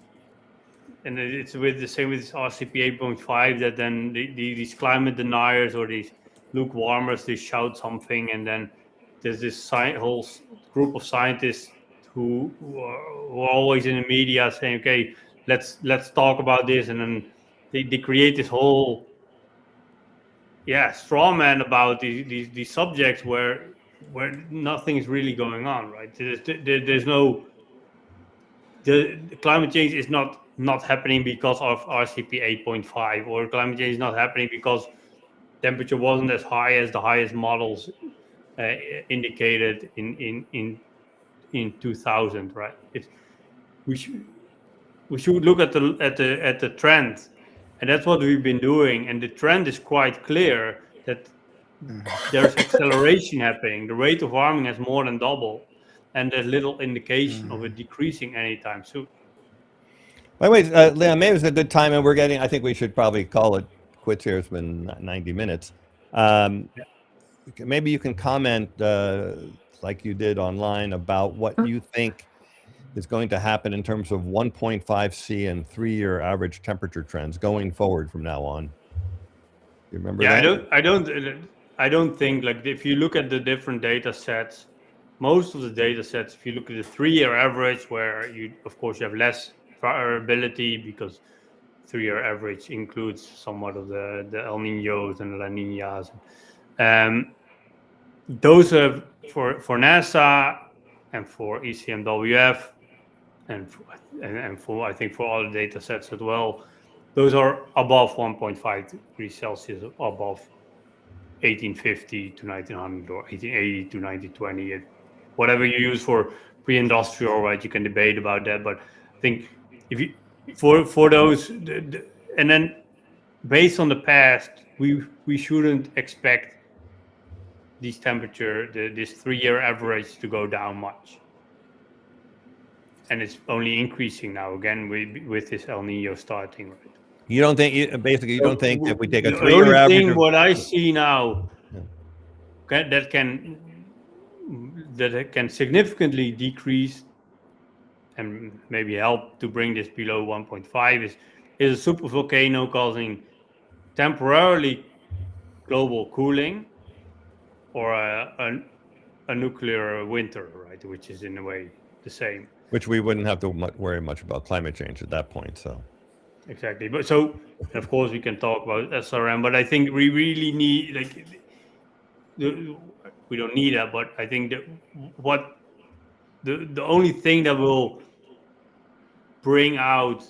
and it's with the same with RCP 8.5, that then these climate deniers or these lukewarmers, they shout something, and then there's this whole group of scientists who are always in the media saying, okay, let's talk about this, and then they create this whole straw man about these subjects where nothing is really going on, right? There's no, the climate change is not happening because of RCP 8.5, or climate change is not happening because temperature wasn't as high as the highest models indicated in 2000, right? We should look at the trend, and that's what we've been doing. And the trend is quite clear that there's acceleration happening. The rate of warming has more than doubled, and there's little indication of it decreasing anytime soon. By the way, Leon, maybe it's a good time, and I think we should probably call it quits here. It's been 90 minutes. Maybe you can comment, like you did online, about what you think is going to happen in terms of 1.5 C and 3-year average temperature trends going forward from now on. You remember that? I don't think, like, if you look at the different data sets, most of the data sets, if you look at the 3-year average, where you have less variability because 3-year average includes somewhat of the El Niños and La Niñas. Those are for NASA and for ECMWF and for I think for all the data sets as well. Those are above 1.5 degrees Celsius, above 1850 to 1900 or 1880 to 1920. Whatever you use for pre-industrial, right? You can debate about that, but I think if you for those, and then based on the past, we shouldn't expect this temperature, this 3-year average, to go down much, and it's only increasing now again with this El Nino starting, right? You don't think you don't think if we take a 3-year the only average? Thing what I see now that can significantly decrease and maybe help to bring this below 1.5 is a super volcano causing temporarily global cooling, or a nuclear winter, right? Which is in a way the same. Which we wouldn't have to worry much about climate change at that point. So exactly, but so of course we can talk about SRM, but I think we really need, like, we don't need that, but I think that the only thing that will bring out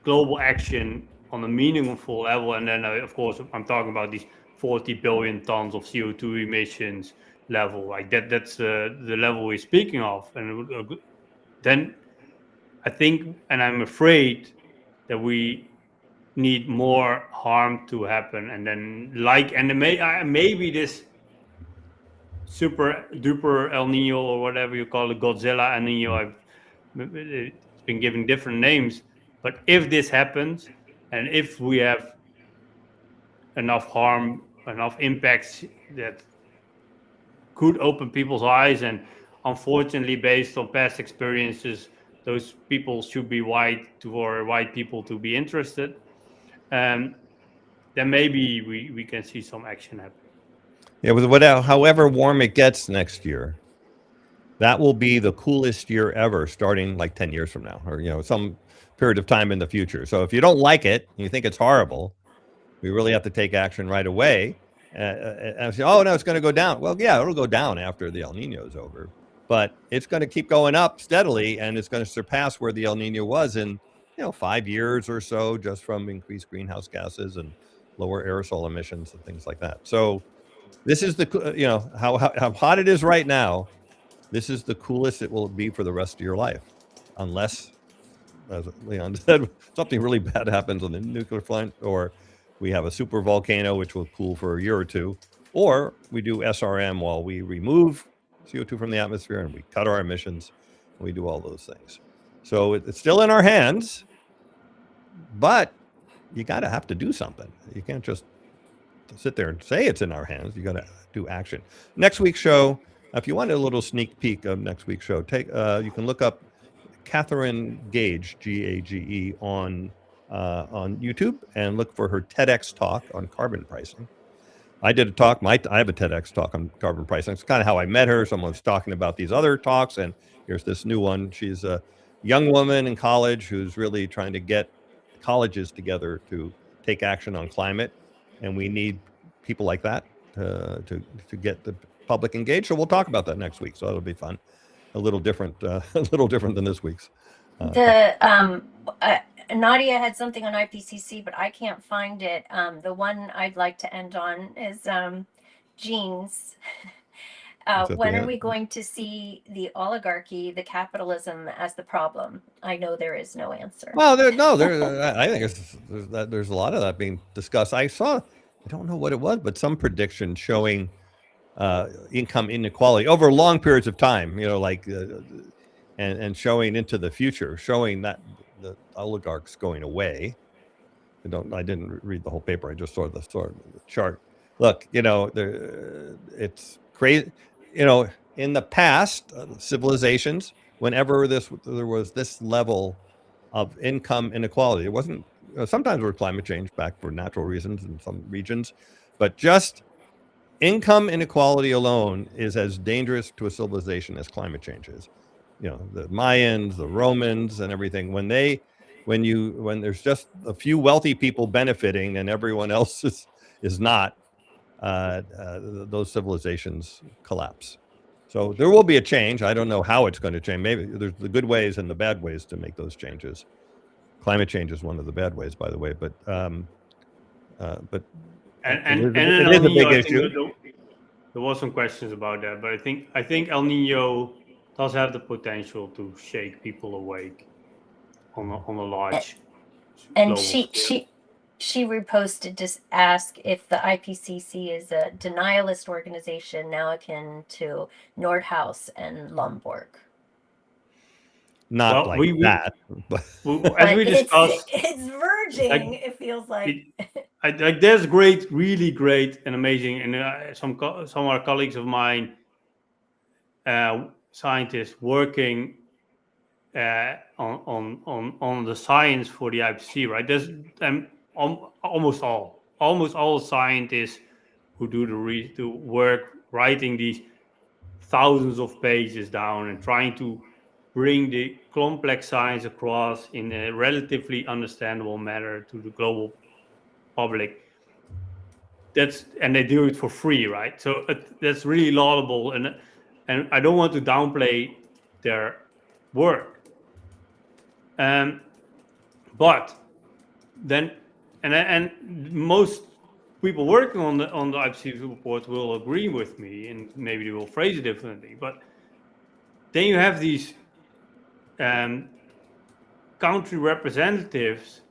global action on a meaningful level, and then of course I'm talking about these 40 billion tons of CO2 emissions level, like that's the level we're speaking of, and then I think, and I'm afraid that we need more harm to happen, and then maybe this super duper El Nino or whatever you call it, Godzilla El Nino, it's been given different names. But if this happens, and if we have enough harm, enough impacts that could open people's eyes, and unfortunately, based on past experiences, those people should be white people to be interested. Then maybe we can see some action happen. Yeah, however warm it gets next year, that will be the coolest year ever, starting like 10 years from now, or some period of time in the future. So if you don't like it and you think it's horrible, we really have to take action right away. And say, oh no, it's going to go down. Well, yeah, it'll go down after the El Nino is over, but it's going to keep going up steadily, and it's going to surpass where the El Nino was in 5 years or so, just from increased greenhouse gases and lower aerosol emissions and things like that. So this is how hot it is right now. This is the coolest it will be for the rest of your life, unless, as Leon said, something really bad happens on the nuclear front, or we have a super volcano which will cool for a year or two, or we do SRM while we remove CO2 from the atmosphere and we cut our emissions, and we do all those things. So it's still in our hands, but you got to have to do something. You can't just sit there and say it's in our hands. You got to do action. Next week's show, if you want a little sneak peek of next week's show, you can look up Catherine Gage, Gage, on YouTube, and look for her TEDx talk on carbon pricing. I did a talk. I have a TEDx talk on carbon pricing. It's kind of how I met her. Someone's talking about these other talks, and here's this new one. She's a young woman in college who's really trying to get colleges together to take action on climate, and we need people like that to get the public engaged. So we'll talk about that next week. So that'll be fun. A little different than this week's. Nadia had something on IPCC, but I can't find it. The one I'd like to end on is genes. When are we going to see the oligarchy, the capitalism as the problem? I know there is no answer. Well, I think there's a lot of that being discussed. I don't know what it was, but some prediction showing income inequality over long periods of time, and showing into the future, showing that the oligarchs going away. I didn't read the whole paper. I just saw the chart. Look, it's crazy. In the past, civilizations, whenever there was this level of income inequality, it wasn't. Sometimes there was climate change back for natural reasons in some regions, but just income inequality alone is as dangerous to a civilization as climate change is. The Mayans, the Romans, and everything. When there's just a few wealthy people benefiting and everyone else is not, those civilizations collapse. So there will be a change. I don't know how it's going to change. Maybe there's the good ways and the bad ways to make those changes. Climate change is one of the bad ways, by the way. But it is a big issue. There was some questions about that, but I think El Nino does have the potential to shake people awake on a large. And she reposted to ask if the IPCC is a denialist organization now akin to Nordhaus and Lomborg. Not that. As we discussed, it's verging. It feels like. There's really great and amazing, and some of our colleagues of mine, scientists working on the science for the IPCC. Right? There's almost all scientists who do the work writing these thousands of pages down and trying to bring the complex science across in a relatively understandable manner to the global public. And they do it for free, right? So that's really laudable, and I don't want to downplay their work. But then, and most people working on the IPCC report will agree with me, and maybe they will phrase it differently. But then you have these country representatives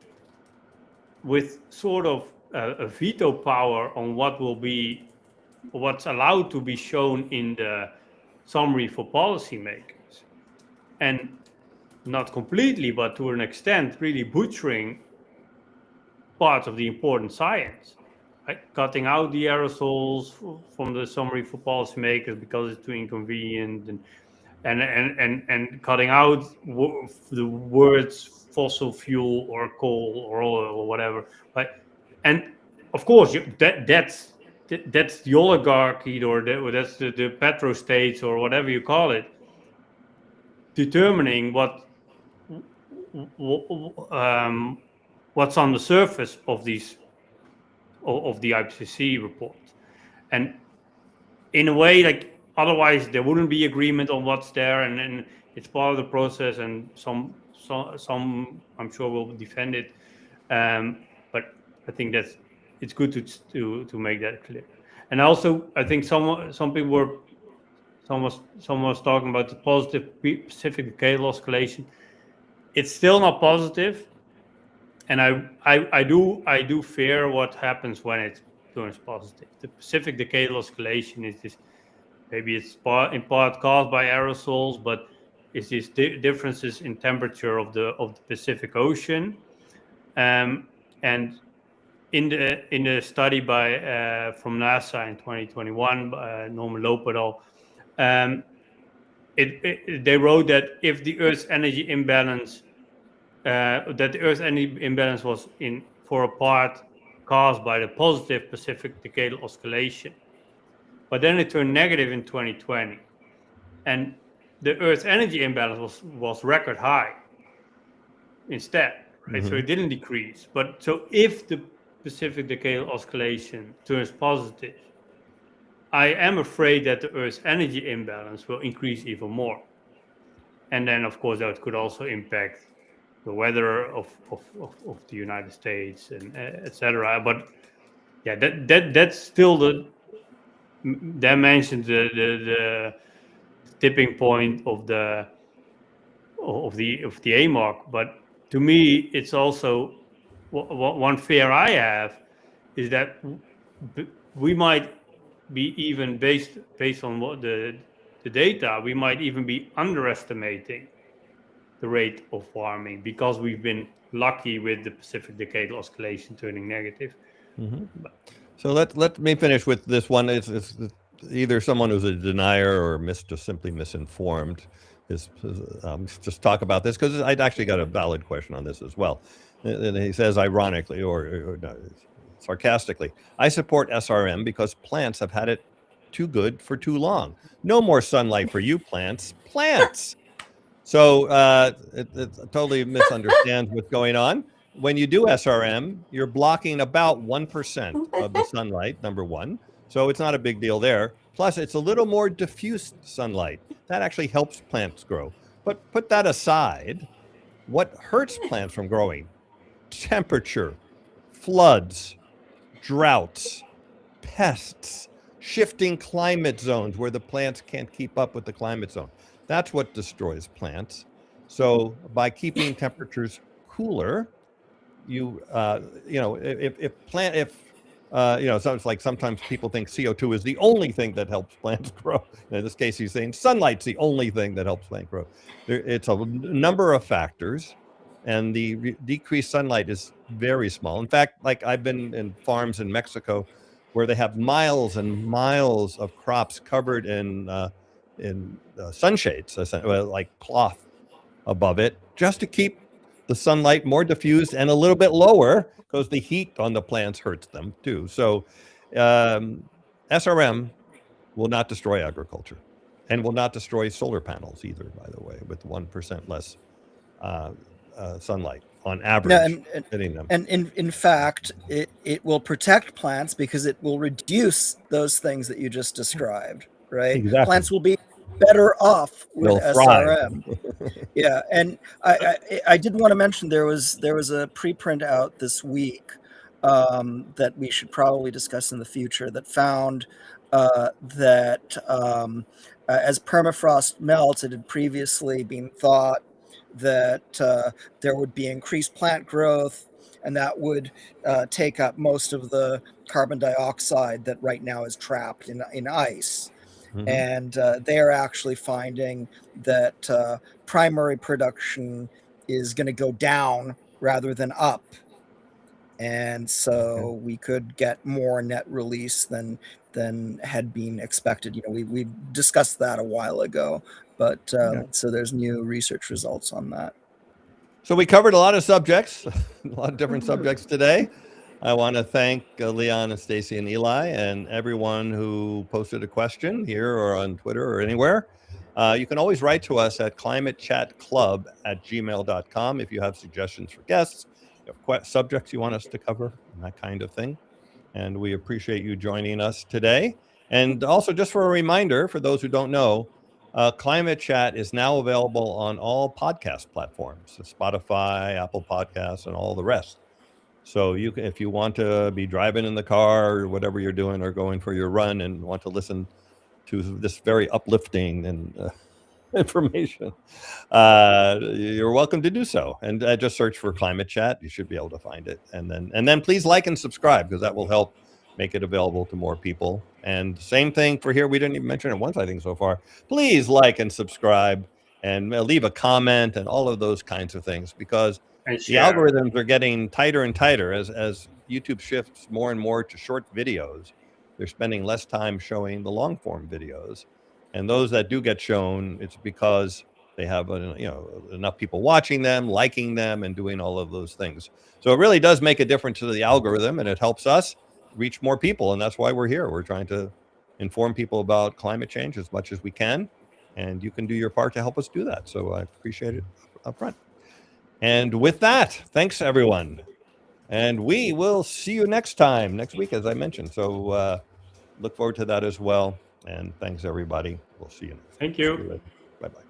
with sort of a veto power on what's allowed to be shown in the summary for policymakers, and not completely, but to an extent, really butchering parts of the important science, like cutting out the aerosols from the summary for policymakers because it's too inconvenient, and cutting out the words fossil fuel or coal or oil or whatever. But and of course that's the oligarchy, or that's the petrostates or whatever you call it, determining what's on the surface of the IPCC report. And in a way, like, otherwise there wouldn't be agreement on what's there, and it's part of the process, and some I'm sure will defend it, but I think it's good to make that clear. And also, I think some people were someone was talking about the positive Pacific decadal oscillation. It's still not positive, and I do fear what happens when it turns positive. The Pacific decadal oscillation is this. Maybe it's in part caused by aerosols, but it's these differences in temperature of the Pacific Ocean. And in the study from NASA in 2021, by Norman Loeb et al., they wrote that if the Earth's energy imbalance, was for a part caused by the positive Pacific decadal oscillation. But then it turned negative in 2020, and the Earth's energy imbalance was record high instead, right? So it didn't decrease. But so if the Pacific decadal oscillation turns positive, I am afraid that the Earth's energy imbalance will increase even more, and then of course that could also impact the weather of the United States and etc. But yeah, that's still that mentions the tipping point of the AMOC. But to me, it's also one fear I have is that we might be even based on what the data, we might even be underestimating the rate of warming because we've been lucky with the Pacific decadal oscillation turning negative. So let me finish with this one. It's either someone who's a denier or just simply misinformed. Just talk about this because I'd actually got a valid question on this as well. And he says, ironically or sarcastically, I support SRM because plants have had it too good for too long. No more sunlight for you, plants. Plants. So it totally misunderstands what's going on. When you do SRM, you're blocking about 1% of the sunlight, number one. So it's not a big deal there. Plus, it's a little more diffuse sunlight. That actually helps plants grow. But put that aside, what hurts plants from growing? Temperature, floods, droughts, pests, shifting climate zones where the plants can't keep up with the climate zone. That's what destroys plants. So by keeping temperatures cooler, sometimes people think CO2 is the only thing that helps plants grow. In this case, he's saying sunlight's the only thing that helps plants grow. It's a number of factors, and the decreased sunlight is very small. In fact, like I've been in farms in Mexico where they have miles and miles of crops covered in sunshades, like cloth above it, just to keep the sunlight more diffused and a little bit lower because the heat on the plants hurts them too. So SRM will not destroy agriculture and will not destroy solar panels either, by the way, with 1% less sunlight on average hitting them. And in fact, it will protect plants because it will reduce those things that you just described, right? Exactly. Plants will be better off with SRM. Yeah, and I did want to mention there was a preprint out this week that we should probably discuss in the future that found that as permafrost melts, it had previously been thought that there would be increased plant growth and that would take up most of the carbon dioxide that right now is trapped in ice. Mhm. And they're actually finding that primary production is going to go down rather than up. And so we could get more net release than had been expected. We discussed that a while ago, but so there's new research results on that. So we covered a lot of subjects, a lot of different subjects today. I want to thank Leon and Stacy and Eli and everyone who posted a question here or on Twitter or anywhere. You can always write to us at climatechatclub@gmail.com if you have suggestions for guests, you have subjects you want us to cover, and that kind of thing. And we appreciate you joining us today. And also, just for a reminder, for those who don't know, Climate Chat is now available on all podcast platforms, so Spotify, Apple Podcasts, and all the rest. So you can, if you want to be driving in the car or whatever you're doing, or going for your run and want to listen to this very uplifting and information, you're welcome to do so. And just search for Climate Chat. You should be able to find it. And then please like and subscribe, because that will help make it available to more people. And same thing for here. We didn't even mention it once, I think, so far. Please like and subscribe and leave a comment and all of those kinds of things, because And the share. algorithms are getting tighter and tighter as YouTube shifts more and more to short videos. They're spending less time showing the long form videos, and those that do get shown, it's because they have enough people watching them, liking them, and doing all of those things. So it really does make a difference to the algorithm, and it helps us reach more people, and that's why we're here. We're trying to inform people about climate change as much as we can, and you can do your part to help us do that. So I appreciate it up front. And with that, thanks everyone. And we will see you next week, as I mentioned. So look forward to that as well. And thanks everybody. We'll see you next. Thank you. Bye-bye.